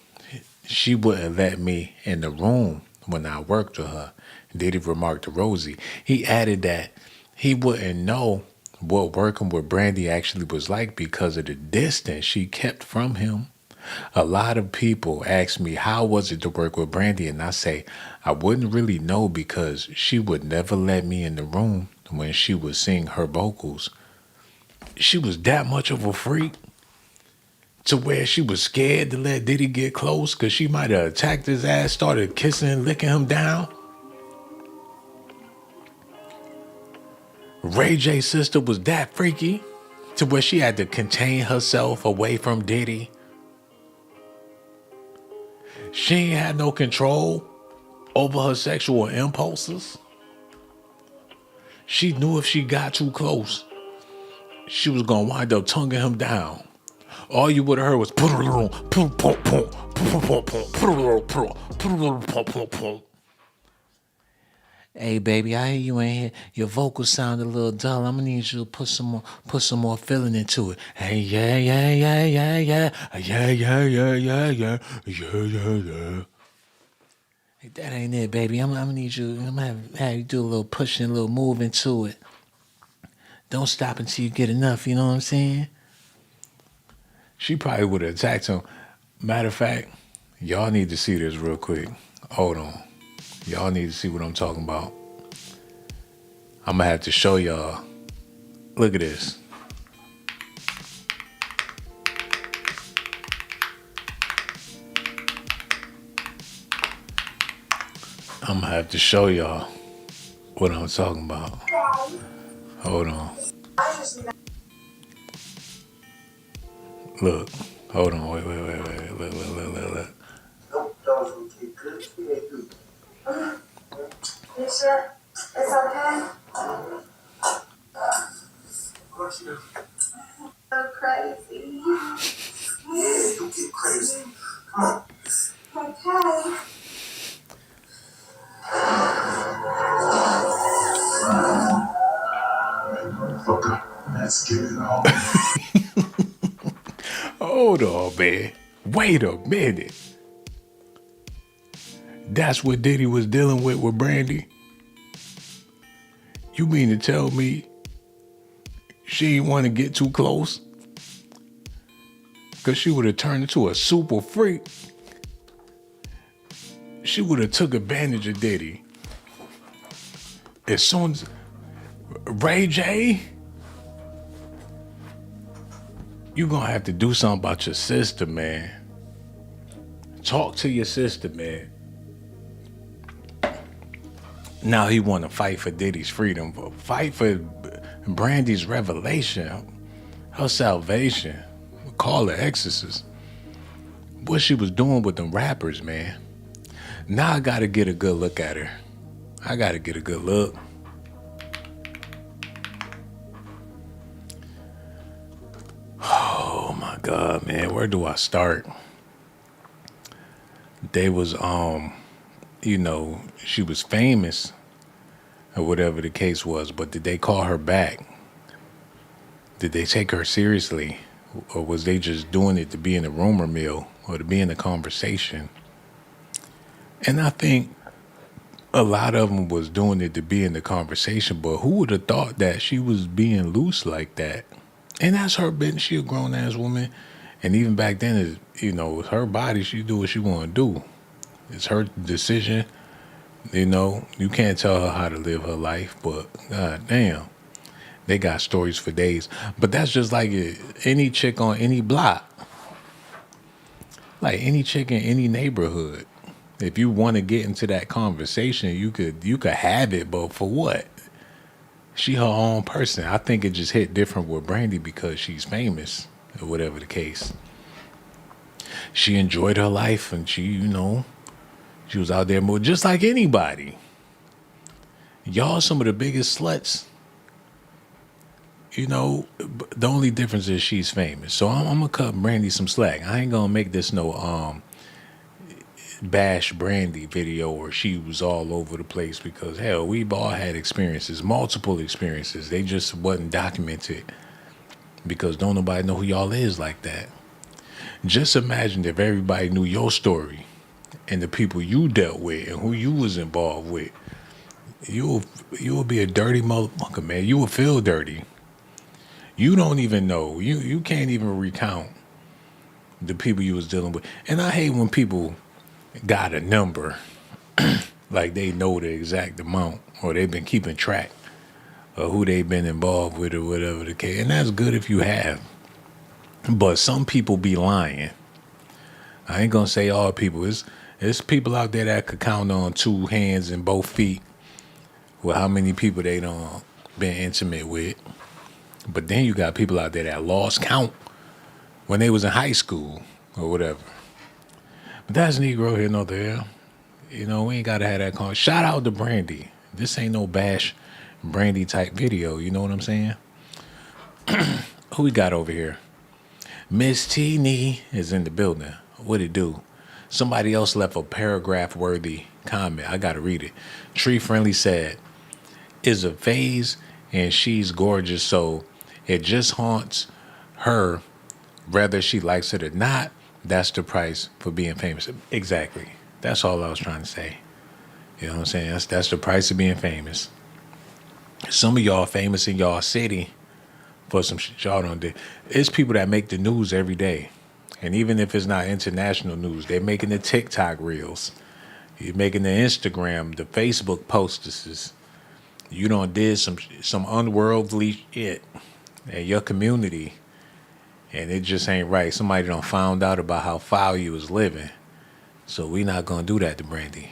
she wouldn't let me in the room when I worked with her, Diddy remarked to Rosie. He added that he wouldn't know what working with Brandy actually was like because of the distance she kept from him. A lot of people ask me how was it to work with Brandy, and I say I wouldn't really know because she would never let me in the room when she would sing her vocals. She was that much of a freak to where she was scared to let Diddy get close because she might have attacked his ass, started kissing and licking him down. Ray J's sister was that freaky to where she had to contain herself away from Diddy. She ain't had no control over her sexual impulses. She knew if she got too close, she was gonna wind up tonguing him down. All you would have heard was hey baby, I hear you ain't here. Your vocals sound a little dull. I'm gonna need you to put some more feeling into it. Hey, yeah. Hey, that ain't it, baby. I'm gonna need you. I'm gonna have you do a little pushing, a little move into it. Don't stop until you get enough, you know what I'm saying? She probably would have attacked him. Matter of fact, y'all need to see this real quick. Hold on. Y'all need to see what I'm talking about. I'm gonna have to show y'all. Look at this. I'm gonna have to show y'all what I'm talking about. Hold on. Look. Hold on. Wait. Look. You sure? It's okay? So crazy. Yeah, you get crazy. Come on. Okay. Motherfucker, let's get it on. Hold on, man. Wait a minute. That's what Diddy was dealing with Brandy? You mean to tell me she didn't want to get too close? Because she would have turned into a super freak. She would have took advantage of Diddy. As soon as Ray J, you gonna have to do something about your sister, man. Talk to your sister, man. Now he want to fight for Diddy's freedom, but fight for Brandy's revelation, her salvation. Call her exorcist. What she was doing with them rappers, man. Now I gotta get a good look at her. I gotta get a good look. Oh my God, man. Where do I start? They was, she was famous or whatever the case was, but did they call her back? Did they take her seriously? Or was they just doing it to be in the rumor mill or to be in the conversation? And I think a lot of them was doing it to be in the conversation, but who would have thought that she was being loose like that? And that's her business. She a grown-ass woman. And even back then, it's her body. She do what she want to do. It's her decision. You can't tell her how to live her life, but god damn, they got stories for days. But that's just like any chick on any block. Like any chick in any neighborhood. If you want to get into that conversation, you could have it, but for what? She her own person. I think it just hit different with Brandy because she's famous or whatever the case. She enjoyed her life and she, she was out there more just like anybody. Y'all some of the biggest sluts. The only difference is she's famous. So I'm gonna cut Brandy some slack. I ain't gonna make this no bash Brandy video where she was all over the place because hell, we've all had experiences, multiple experiences. They just wasn't documented because don't nobody know who y'all is like that. Just imagine if everybody knew your story and the people you dealt with and who you was involved with. You will be a dirty motherfucker, man. You will feel dirty. You don't even know. You can't even recount the people you was dealing with. And I hate when people got a number, like they know the exact amount or they've been keeping track of who they've been involved with or whatever the case. And that's good if you have. But some people be lying. I ain't gonna say all people. It's people out there that could count on two hands and both feet with how many people they done been intimate with. But then you got people out there that lost count when they was in high school or whatever. But that's Negro here, no there. We ain't gotta have that con. Shout out to Brandy. This ain't no bash Brandy type video. You know what I'm saying? Who we got over here? Miss Teeny is in the building. What it do? Somebody else left a paragraph-worthy comment. I gotta read it. Tree Friendly said, "Is a phase, and she's gorgeous, so it just haunts her, whether she likes it or not. That's the price for being famous." Exactly. That's all I was trying to say. You know what I'm saying? That's the price of being famous. Some of y'all famous in y'all city for some shit y'all don't do. It's people that make the news every day. And even if it's not international news, they're making the TikTok reels. You're making the Instagram, the Facebook posters. You done did some unworldly shit in your community, and it just ain't right. Somebody done found out about how foul you was living. So we not gonna do that to Brandy.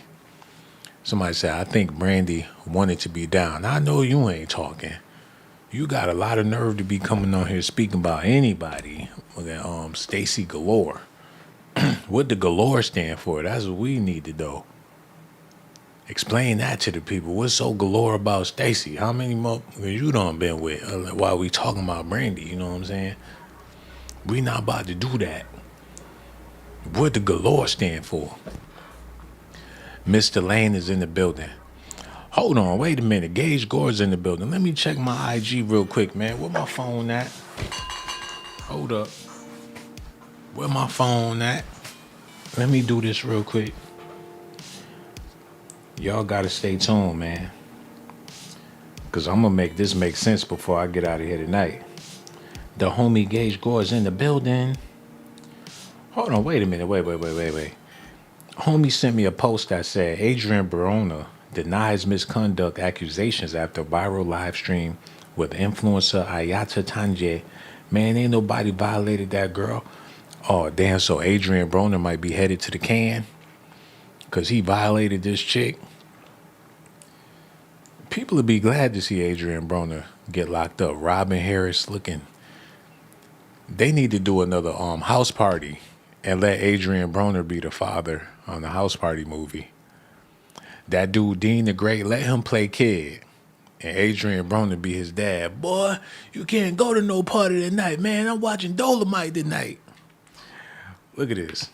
Somebody said, "I think Brandy wanted to be down." I know you ain't talking. You got a lot of nerve to be coming on here speaking about anybody. Stacy Galore. What the Galore stand for? That's what we need to know. Explain that to the people. What's so galore about Stacy? How many motherfuckers you done been with while we talking about Brandy? You know what I'm saying? We not about to do that. What the galore stand for? Mr. Lane is in the building. Hold on, wait a minute. Gage Gore's in the building. Let me check my IG real quick, man. Where my phone at? Hold up. Where my phone at? Let me do this real quick. Y'all gotta stay tuned, man. Cause I'm gonna make this make sense before I get out of here tonight. The homie Gage Gore is in the building. Hold on, wait a minute. Wait. Homie sent me a post that said Adrian Barona denies misconduct accusations after viral live stream with influencer Ayata Tanje. Man, ain't nobody violated that girl. Oh, damn, so Adrian Broner might be headed to the can because he violated this chick. People would be glad to see Adrian Broner get locked up. Robin Harris looking. They need to do another house party and let Adrian Broner be the father on the house party movie. That dude, Dean the Great, let him play kid. And Adrian Broner be his dad. Boy, you can't go to no party tonight, man. I'm watching Dolomite tonight. Look at this.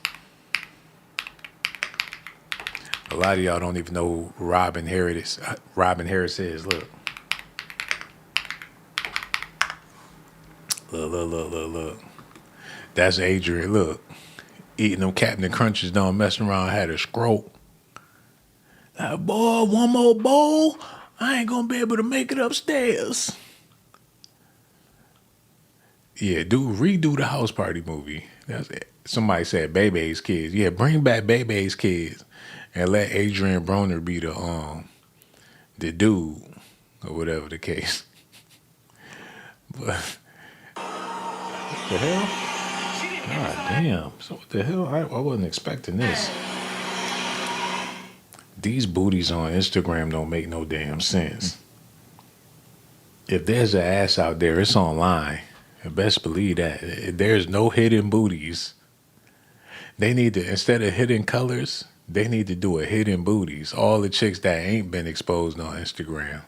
A lot of y'all don't even know who Robin Harris is. Look. Look. That's Adrian. Look. Eating them Captain Crunches, don't messing around, had a stroke. Boy, one more bowl, I ain't gonna be able to make it upstairs. Yeah, redo the house party movie. That's it. Somebody said Bebe's kids. Yeah, bring back Bebe's kids and let Adrian Broner be the dude or whatever the case. But what the hell? God damn. So what the hell? I wasn't expecting this. These booties on Instagram don't make no damn sense. If there's an ass out there, it's online. You best believe that. There's no hidden booties. They need to, instead of hidden colors, they need to do a hidden booties. All the chicks that ain't been exposed on Instagram.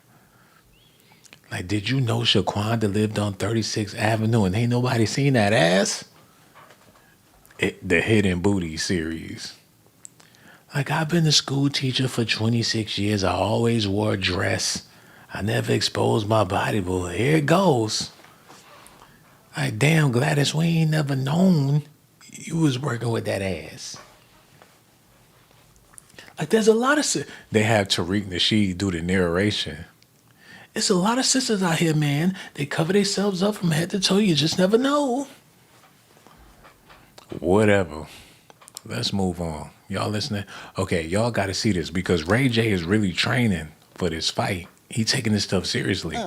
Like, did you know Shaquanda lived on 36th Avenue and ain't nobody seen that ass? The Hidden Booty series. Like, I've been a school teacher for 26 years. I always wore a dress. I never exposed my body, but here it goes. Like, damn, Gladys, we ain't never known you was working with that ass. Like, there's a lot of... They have Tariq Nasheed do the narration. It's a lot of sisters out here, man. They cover themselves up from head to toe. You just never know. Whatever. Let's move on. Y'all listening? Okay, y'all got to see this because Ray J is really training for this fight. He taking this stuff seriously.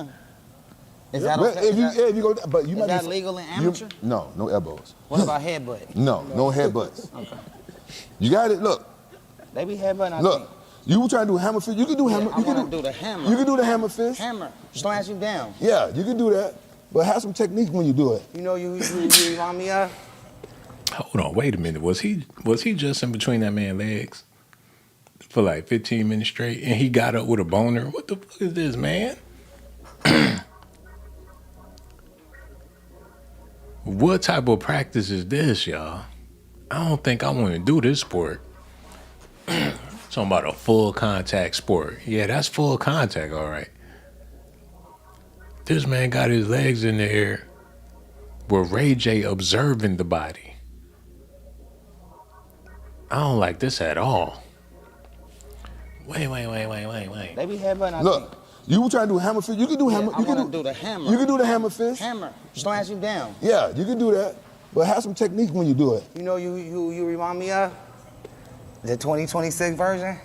Is that But okay? if you go, but you Is might that be, legal in amateur? No, no elbows. What about headbutt? No headbutts. Okay. You got it. Look, They be headbutting. I look. think. You were trying to do hammer fist. You can do hammer. I want to do the hammer. You can do the hammer fist. Hammer. Slash you down. Yeah, you can do that. But have some technique when you do it. You know you remind me of? Hold on, wait a minute. Was he just in between that man's legs for like 15 minutes straight and he got up with a boner? What the fuck is this, man? What type of practice is this, y'all? I don't think I want to do this sport. Talking about a full contact sport. Yeah, that's full contact, all right. This man got his legs in the air with Ray J observing the body. I don't like this at all. Wait. They be headbutting. I think. Look, you were trying to do hammer fist. You can do hammer. I want to do the hammer. You can do the hammer fist. Hammer. Slash you down. Yeah, you can do that. But have some technique when you do it. You know you remind me of? The 2026 version?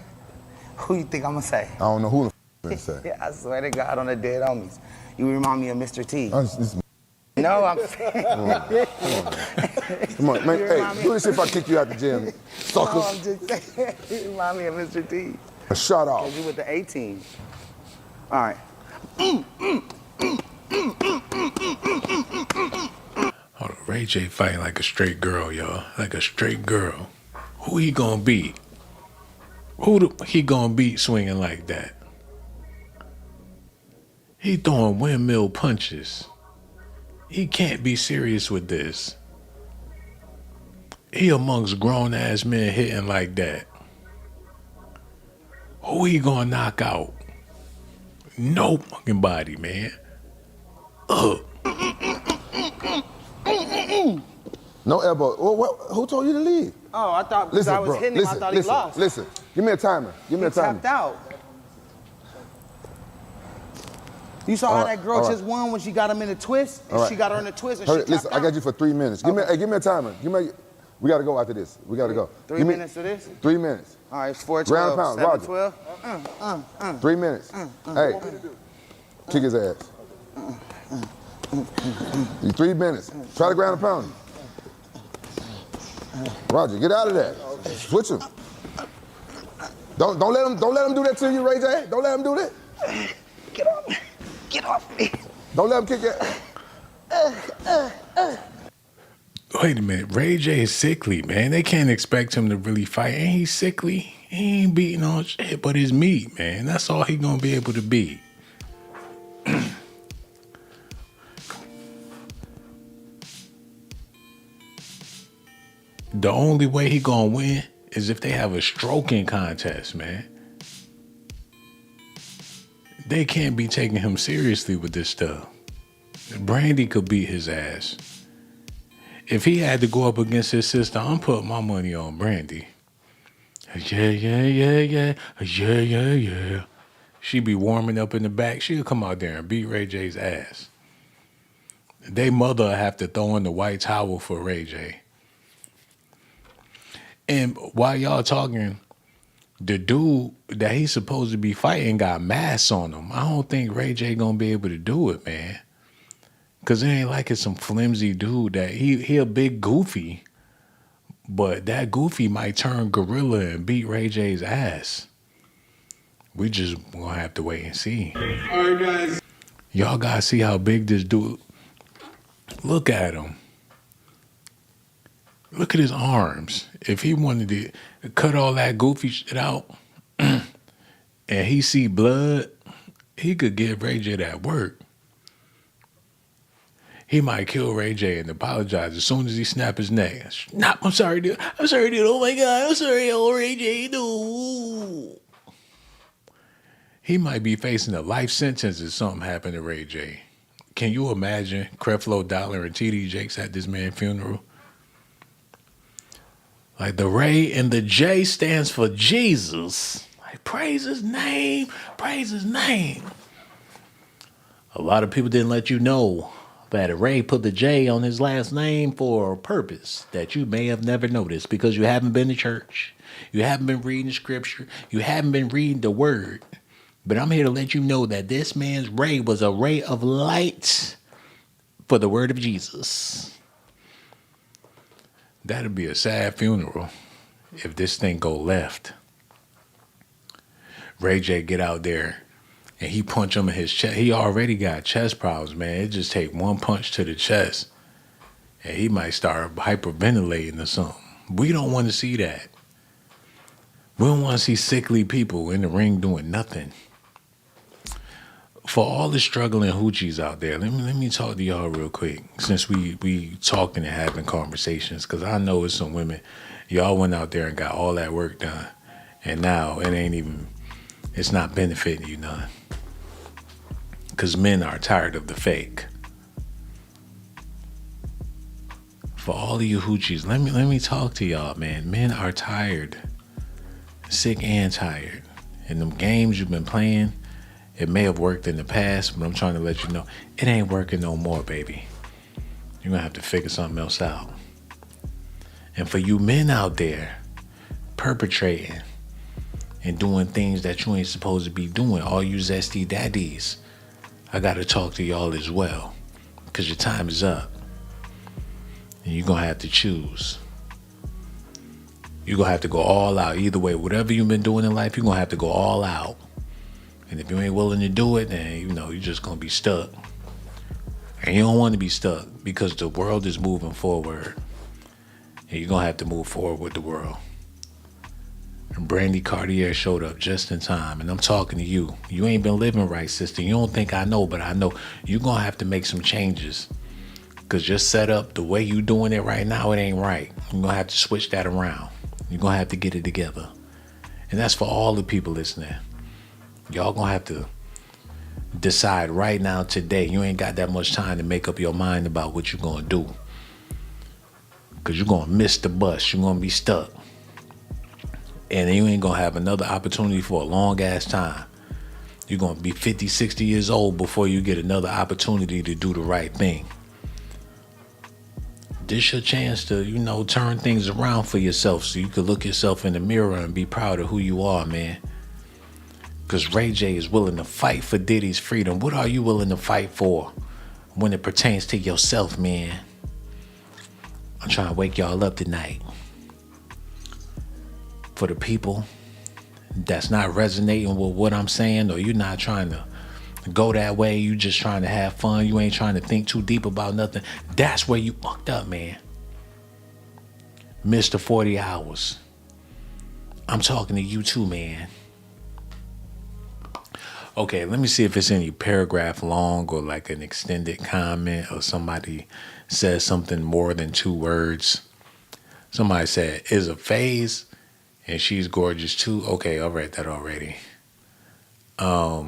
Who you think I'm going to say? I don't know who the say. Yeah, I swear to God on the dead homies. You remind me of Mr. T. This No, I'm saying. Come on, man. Hey, do this if I kick you out the gym, sucker. No, I'm just saying. You remind me of Mr. T. A shot off. Because you with the 18. All right. Hold on, Ray J fighting like a straight girl, y'all. Like a straight girl. Who he gonna beat? He gonna beat swinging like that? He throwing windmill punches. He can't be serious with this. He amongst grown-ass men hitting like that. Who he gonna knock out? No fucking body, man. Ugh. No elbow. Who told you to leave? Oh, I thought because I was hitting him, I thought he lost. Listen, give me a timer. Give me a timer. Tapped out. You saw how that girl just won when she got him in a twist? And she got her in a twist and she tapped listen, out? I got you for 3 minutes. Give me a timer. We got to go after this. We got to go. 3 minutes to this? 3 minutes. All right, it's 4-12. Ground pound, 7-12. 3 minutes. Hey, kick his ass. 3 minutes. Try to ground and pound him. Roger, get out of there. Switch him. Don't let him do that to you, Ray J. Don't let him do that. Get off me. Get off me. Don't let him kick your. Wait a minute. Ray J is sickly, man. They can't expect him to really fight. Ain't he sickly? He ain't beating on shit but his meat, man. That's all he gonna be able to beat. The only way he gonna win is if they have a stroking contest, man. They can't be taking him seriously with this stuff. Brandy could beat his ass. If he had to go up against his sister, I'm putting my money on Brandy. Yeah. She be warming up in the back. She'll come out there and beat Ray J's ass. They mother have to throw in the white towel for Ray J. And while y'all talking, the dude that he's supposed to be fighting got masks on him. I don't think Ray J gonna be able to do it, man. Cause it ain't like it's some flimsy dude that he a big goofy, but that goofy might turn gorilla and beat Ray J's ass. We just gonna have to wait and see. All right, guys. Y'all gotta see how big this dude. Look at him. Look at his arms. If he wanted to cut all that goofy shit out and he see blood, he could give Ray J that work. He might kill Ray J and apologize as soon as he snap his neck. Snap, I'm sorry, dude. I'm sorry, dude. Oh my God. I'm sorry, old Ray J. No. He might be facing a life sentence if something happened to Ray J. Can you imagine Creflo Dollar and TD Jakes at this man's funeral? Like the Ray and the J stands for Jesus. Like praise his name, praise his name. A lot of people didn't let you know that Ray put the J on his last name for a purpose that you may have never noticed because you haven't been to church. You haven't been reading the scripture. You haven't been reading the word. But I'm here to let you know that this man's ray was a ray of light for the word of Jesus. That'd be a sad funeral if this thing go left. Ray J get out there and he punch him in his chest. He already got chest problems, man. It just take one punch to the chest and he might start hyperventilating or something. We don't want to see that. We don't want to see sickly people in the ring doing nothing. For all the struggling hoochies out there, let me talk to y'all real quick since we talking and having conversations, because I know it's some women, y'all went out there and got all that work done and now it's not benefiting you none. Because men are tired of the fake. For all of you hoochies, let me talk to y'all, man. Men are tired. Sick and tired. And them games you've been playing, it may have worked in the past, but I'm trying to let you know, it ain't working no more, baby. You're going to have to figure something else out. And for you men out there perpetrating and doing things that you ain't supposed to be doing, all you zesty daddies, I got to talk to y'all as well, because your time is up. And you're going to have to choose. You're going to have to go all out. Either way, whatever you've been doing in life, you're going to have to go all out. And if you ain't willing to do it, then, you're just going to be stuck. And you don't want to be stuck because the world is moving forward. And you're going to have to move forward with the world. And Brandy Cartier showed up just in time. And I'm talking to you. You ain't been living right, sister. You don't think I know, but I know you're going to have to make some changes. Because your setup, the way you doing it right now, it ain't right. You're going to have to switch that around. You're going to have to get it together. And that's for all the people listening. Y'all going to have to decide right now, today. You ain't got that much time to make up your mind about what you're going to do. Because you're going to miss the bus. You're going to be stuck. And you ain't going to have another opportunity for a long ass time. You're going to be 50, 60 years old before you get another opportunity to do the right thing. This your chance to, turn things around for yourself so you can look yourself in the mirror and be proud of who you are, man. Because Ray J is willing to fight for Diddy's freedom. What are you willing to fight for when it pertains to yourself, man? I'm trying to wake y'all up tonight. For the people that's not resonating with what I'm saying, or you're not trying to go that way, you just trying to have fun, you ain't trying to think too deep about nothing, that's where you fucked up, man. Mr. 40 Hours. I'm talking to you too, man. Okay, let me see if it's any paragraph long or like an extended comment or somebody says something more than 2 words. Somebody said, is a phase and she's gorgeous too. Okay, I read that already. Let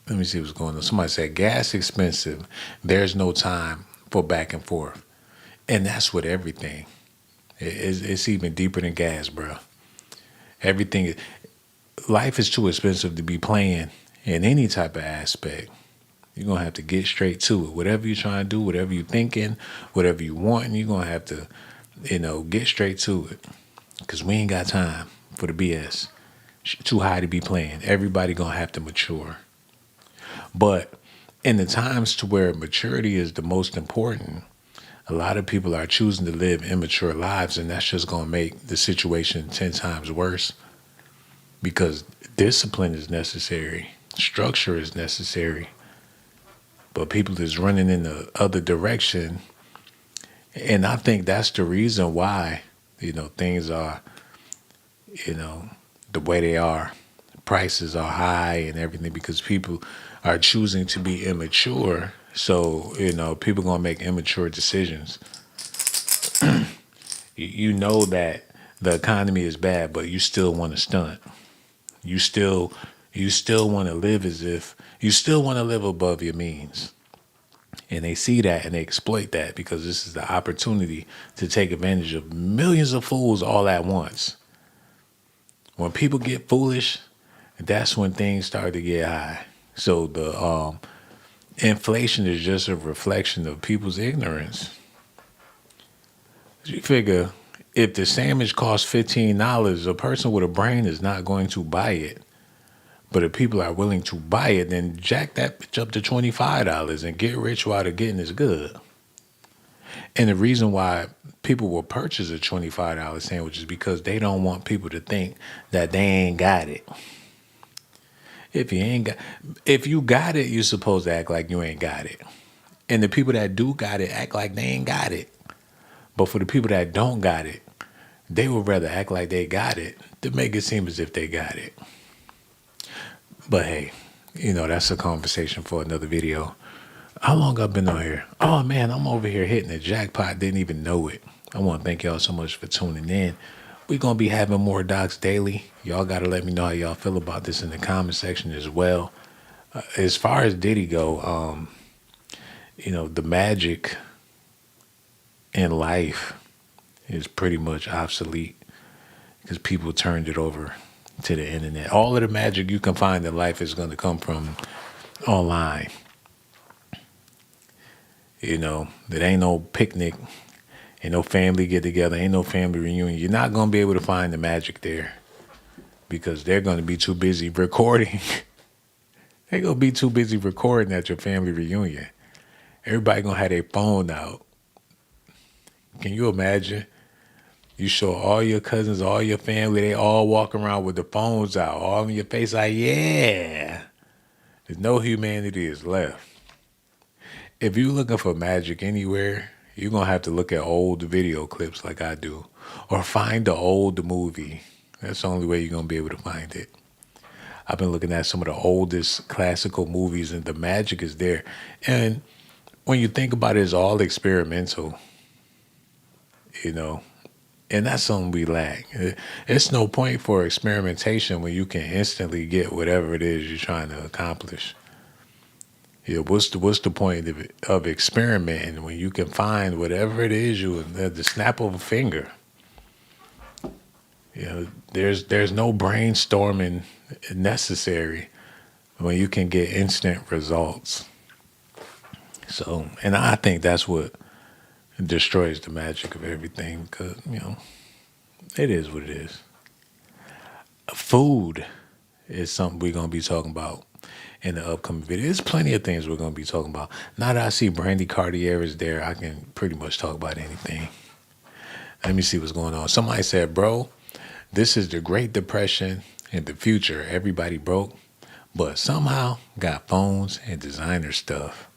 me see what's going on. Somebody said, gas expensive. There's no time for back and forth. And that's with everything. It's even deeper than gas, bro. Everything, life is too expensive to be playing in any type of aspect. You're going to have to get straight to it. Whatever you're trying to do, whatever you're thinking, whatever you want, you're going to have to, get straight to it. Because we ain't got time for the BS. Too high to be playing. Everybody going to have to mature. But in the times to where maturity is the most important, a lot of people are choosing to live immature lives, and that's just going to make the situation 10 times worse because discipline is necessary. Structure is necessary. But people is running in the other direction. And I think that's the reason why, things are, the way they are. Prices are high and everything because people are choosing to be immature. So, people going to make immature decisions. You know that the economy is bad, but you still want to stunt. You still want to live as if you still want to live above your means. And they see that and they exploit that because this is the opportunity to take advantage of millions of fools all at once. When people get foolish, that's when things start to get high. So the inflation is just a reflection of people's ignorance. You figure if the sandwich costs $15, a person with a brain is not going to buy it. But if people are willing to buy it, then jack that bitch up to $25 and get rich while the getting is good. And the reason why people will purchase a $25 sandwich is because they don't want people to think that they ain't got it. If you got it, you're supposed to act like you ain't got it. And the people that do got it act like they ain't got it. But for the people that don't got it, they would rather act like they got it to make it seem as if they got it. But hey, that's a conversation for another video. How long I've been on here? Oh man, I'm over here hitting the jackpot, didn't even know it. I want to thank y'all so much for tuning in. We're going to be having more docs daily. Y'all got to let me know how y'all feel about this in the comment section as well. As far as Diddy go, the magic in life is pretty much obsolete because people turned it over to the internet. All of the magic you can find in life is going to come from online. There ain't no picnic, ain't no family get together, ain't no family reunion. You're not going to be able to find the magic there because they're going to be too busy recording. They're going to be too busy recording at your family reunion. Everybody going to have their phone out. Can you imagine? You show all your cousins, all your family, they all walk around with the phones out, all in your face like, yeah. There's no humanity is left. If you're looking for magic anywhere, you're going to have to look at old video clips like I do. Or find the old movie. That's the only way you're going to be able to find it. I've been looking at some of the oldest classical movies and the magic is there. And when you think about it, it's all experimental. And that's something we lack. It's no point for experimentation when you can instantly get whatever it is you're trying to accomplish. What's the point of experimenting when you can find whatever it is at the snap of a finger? There's no brainstorming necessary when you can get instant results. So, and I think that's what destroys the magic of everything because, it is what it is. Food is something we're going to be talking about in the upcoming video. There's plenty of things we're going to be talking about. Now that I see Brandy Cartier is there, I can pretty much talk about anything. Let me see what's going on. Somebody said, bro, this is the Great Depression in the future. Everybody broke, but somehow got phones and designer stuff.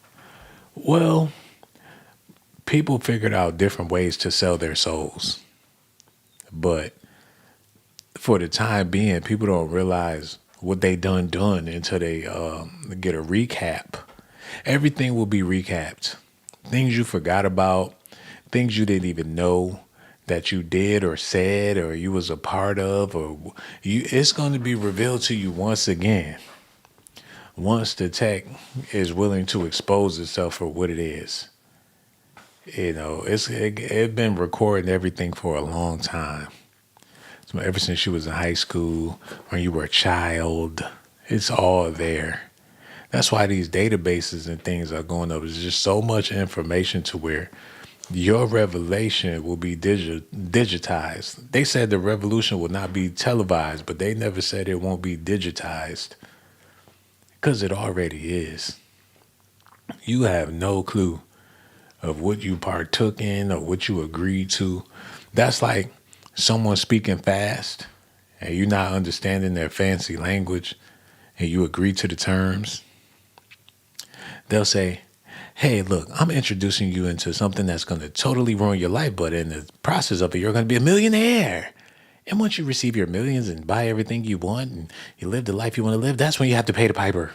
Well, people figured out different ways to sell their souls. But for the time being, people don't realize what they done until they get a recap. Everything will be recapped. Things you forgot about, things you didn't even know that you did or said or you was a part of, it's going to be revealed to you once again. Once the tech is willing to expose itself for what it is. It's been recording everything for a long time. So ever since you was in high school, when you were a child, it's all there. That's why these databases and things are going up. There's just so much information to where your revelation will be digitized. They said the revolution will not be televised, but they never said it won't be digitized. Because it already is. You have no clue of what you partook in or what you agreed to. That's like someone speaking fast and you're not understanding their fancy language and you agree to the terms, they'll say, hey, look, I'm introducing you into something that's going to totally ruin your life, but in the process of it, you're going to be a millionaire. And once you receive your millions and buy everything you want and you live the life you want to live, that's when you have to pay the piper.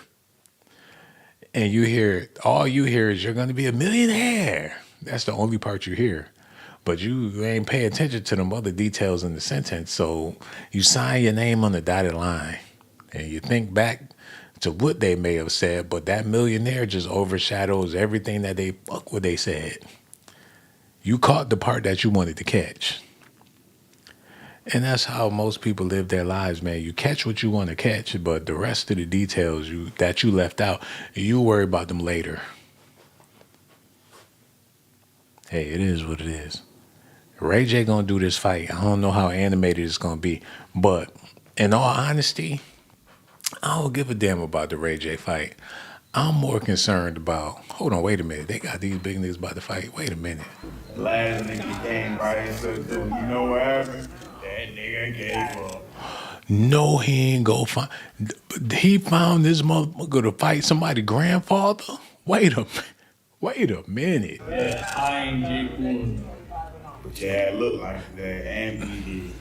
And all you hear is you're going to be a millionaire. That's the only part you hear. But you ain't pay attention to them other details in the sentence. So you sign your name on the dotted line and you think back to what they may have said, but that millionaire just overshadows everything that what they said. You caught the part that you wanted to catch. And that's how most people live their lives, man. You catch what you want to catch, but the rest of the details that you left out, you worry about them later. Hey, it is what it is. Ray J gonna do this fight. I don't know how animated it's gonna be, but in all honesty, I don't give a damn about the Ray J fight. I'm more concerned about, hold on, wait a minute. They got these big niggas about to fight. Wait a minute. Last nigga came by and said, you know what happened? That nigga gave up. No, he ain't go find. He found this motherfucker to fight somebody's grandfather? Wait a minute. Yeah, I ain't get one. But yeah, it look like that, and he did.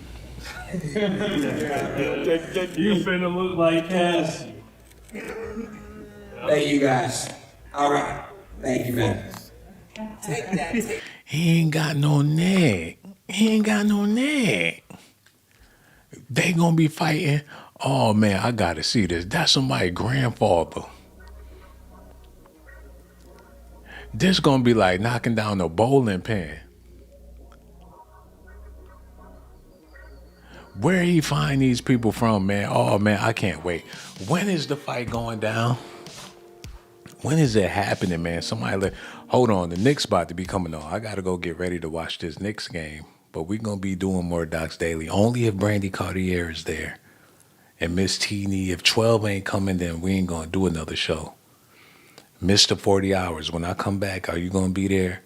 You finna look like Cassie. Thank you guys. All right. Thank you, man. Take that. He ain't got no neck. They gonna be fighting. Oh man, I gotta see this. That's somebody's grandfather. This gonna be like knocking down a bowling pin. Where he find these people from, man? Oh man, I can't wait. When is the fight going down? When is it happening, man? Hold on, the Knicks about to be coming on. I gotta go get ready to watch this Knicks game. But we're gonna be doing more Docs Daily. Only if Brandy Cartier is there. And Miss Teeny. If 12 ain't coming, then we ain't gonna do another show. Mr. 40 Hours, when I come back, are you gonna be there?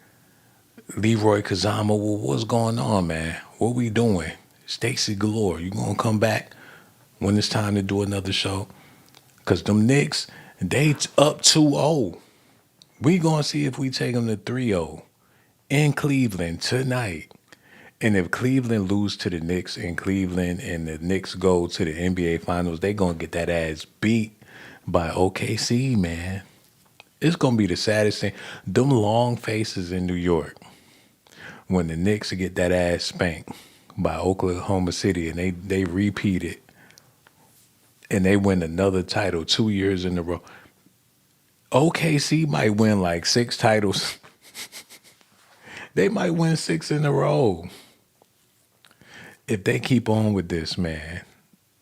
Leroy Kazama, what's going on, man? What we doing? Stacy Galore, you gonna come back when it's time to do another show? Because them Knicks, they up 2-0. We gonna see if we take them to 3-0 in Cleveland tonight. And if Cleveland lose to the Knicks in Cleveland and the Knicks go to the NBA Finals, they gonna get that ass beat by OKC, man. It's gonna be the saddest thing. Them long faces in New York when the Knicks get that ass spanked by Oklahoma City and they repeat it and they win another title 2 years in a row. OKC might win like 6 titles. They might win 6 in a row. If they keep on with this, man,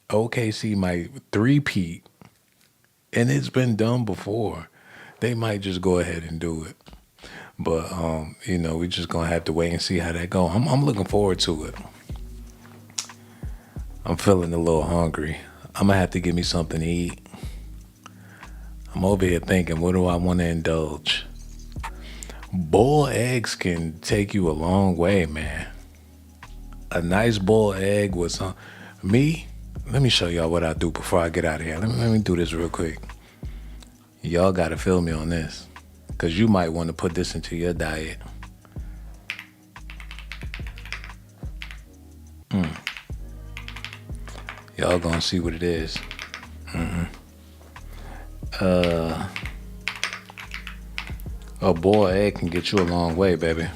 OKC might three-peat. And it's been done before. They might just go ahead and do it. But, we just going to have to wait and see how that goes. I'm looking forward to it. I'm feeling a little hungry. I'm going to have to get me something to eat. I'm over here thinking, what do I want to indulge? Boiled eggs can take you a long way, man. A nice boiled egg with some... Let me show y'all what I do before I get out of here. Let me do this real quick. Y'all got to feel me on this. Because you might want to put this into your diet. Y'all gonna see what it is. A boiled egg can get you a long way, baby.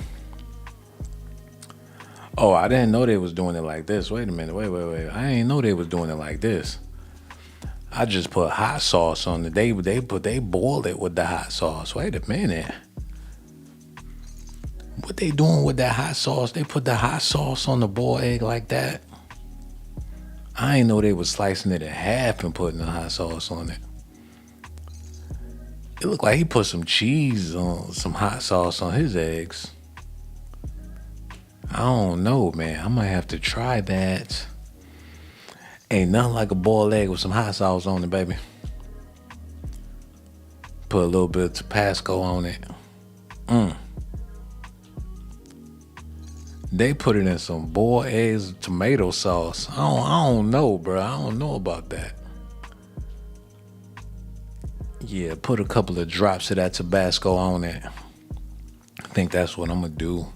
Oh, I didn't know they was doing it like this. Wait a minute. Wait. I didn't know they was doing it like this. I just put hot sauce on it. They boiled it with the hot sauce. Wait a minute. What they doing with that hot sauce? They put the hot sauce on the boiled egg like that? I didn't know they was slicing it in half and putting the hot sauce on it. It looked like he put some cheese on, some hot sauce on his eggs. I don't know, man. I might have to try that. Ain't nothing like a boiled egg with some hot sauce on it, baby. Put a little bit of Tabasco on it. They put it in some boiled eggs, tomato sauce. I don't know, bro. I don't know about that. Yeah, put a couple of drops of that Tabasco on it. I think that's what I'm gonna do.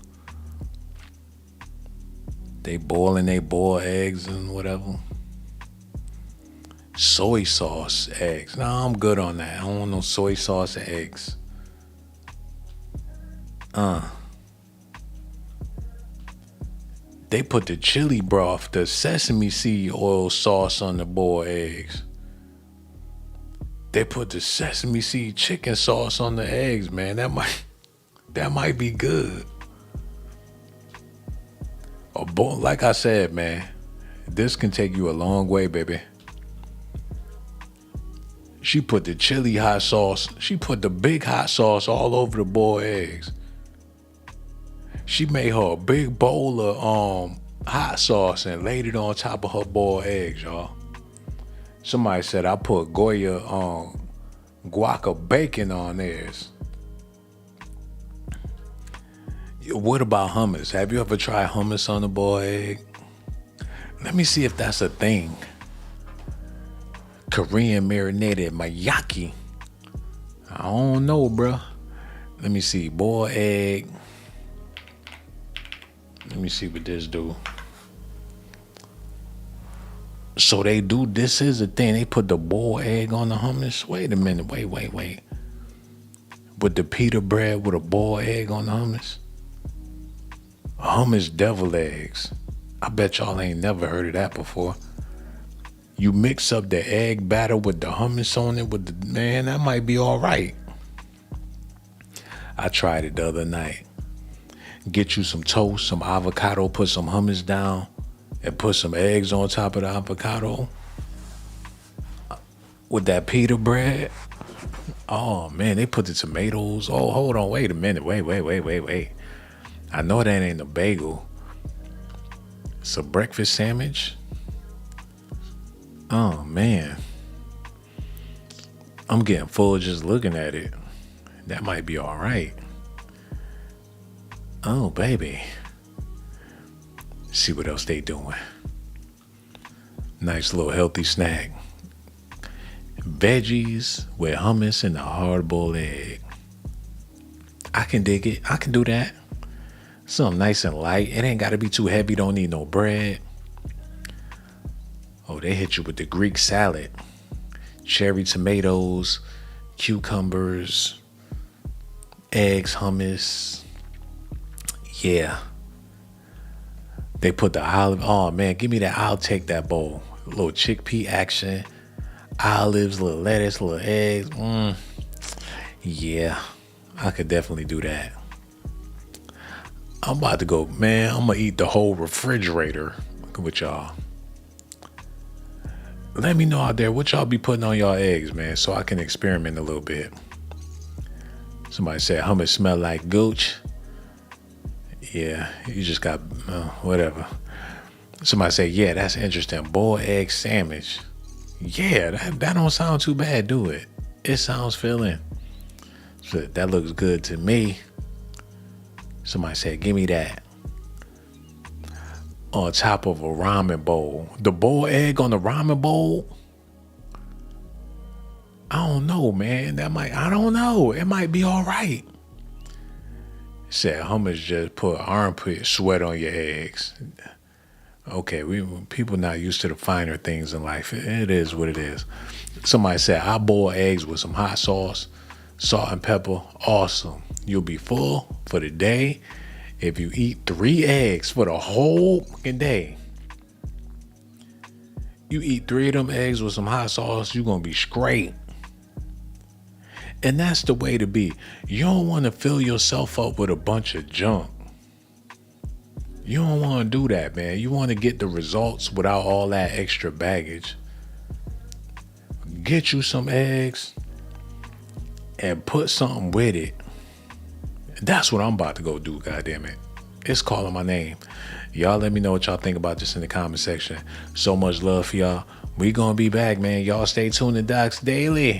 They boiled eggs and whatever. Soy sauce eggs. Nah, I'm good on that. I don't want no soy sauce eggs. They put the chili broth, the sesame seed oil sauce on the boiled eggs. They put the sesame seed chicken sauce on the eggs, man. That might be good. Like I said, man, this can take you a long way, baby. She put the chili hot sauce. She put the big hot sauce all over the boiled eggs. She made her a big bowl of hot sauce and laid it on top of her boiled eggs, y'all. Somebody said I put Goya guaca bacon on theirs. What about hummus? Have you ever tried hummus on a boiled egg? Let me see if that's a thing. Korean marinated mayaki. I don't know, bruh. Let me see. Boiled egg. Let me see what this do. So they do, this is a thing. They put the boiled egg on the hummus. Wait a minute. Wait. With the pita bread with a boiled egg on the hummus. Hummus deviled eggs. I bet y'all ain't never heard of that before. You mix up the egg batter with the hummus on it man, that might be all right. I tried it the other night. Get you some toast, some avocado, put some hummus down, and put some eggs on top of the avocado. With that pita bread. Oh, man, they put the tomatoes. Oh, hold on, wait a minute. Wait. I know that ain't a bagel. It's a breakfast sandwich. Oh, man. I'm getting full just looking at it. That might be all right. Oh, baby. See what else they doing. Nice little healthy snack. Veggies with hummus and a hard-boiled egg. I can dig it. I can do that. Something nice and light. It ain't got to be too heavy. Don't need no bread. Oh, they hit you with the Greek salad. Cherry tomatoes, cucumbers, eggs, hummus. Yeah. They put the olive. Oh, man, give me that. I'll take that bowl. A little chickpea action. Olives, little lettuce, little eggs. Yeah, I could definitely do that. I'm about to go, man. I'm going to eat the whole refrigerator with y'all. Let me know out there what y'all be putting on y'all eggs, man, so I can experiment a little bit. Somebody said hummus smell like gooch. Yeah, you just got, whatever. Somebody said, yeah, that's interesting. Boiled egg sandwich. Yeah, that don't sound too bad, do it? It sounds filling. So that looks good to me. Somebody said, give me that. On top of a ramen bowl. The boiled egg on the ramen bowl? I don't know, man. I don't know. It might be all right. Said hummus just put armpit sweat on your eggs. Okay, people not used to the finer things in life. It is what it is. Somebody said, I boil eggs with some hot sauce, salt and pepper. Awesome. You'll be full for the day if you eat 3 eggs for the whole fucking day. You eat 3 of them eggs with some hot sauce, you're going to be straight. And that's the way to be. You don't want to fill yourself up with a bunch of junk. You don't want to do that, man. You want to get the results without all that extra baggage. Get you some eggs and put something with it. That's what I'm about to go do, goddammit. It's calling my name. Y'all let me know what y'all think about this in the comment section. So much love for y'all. We gonna be back, man. Y'all stay tuned to Docs Daily.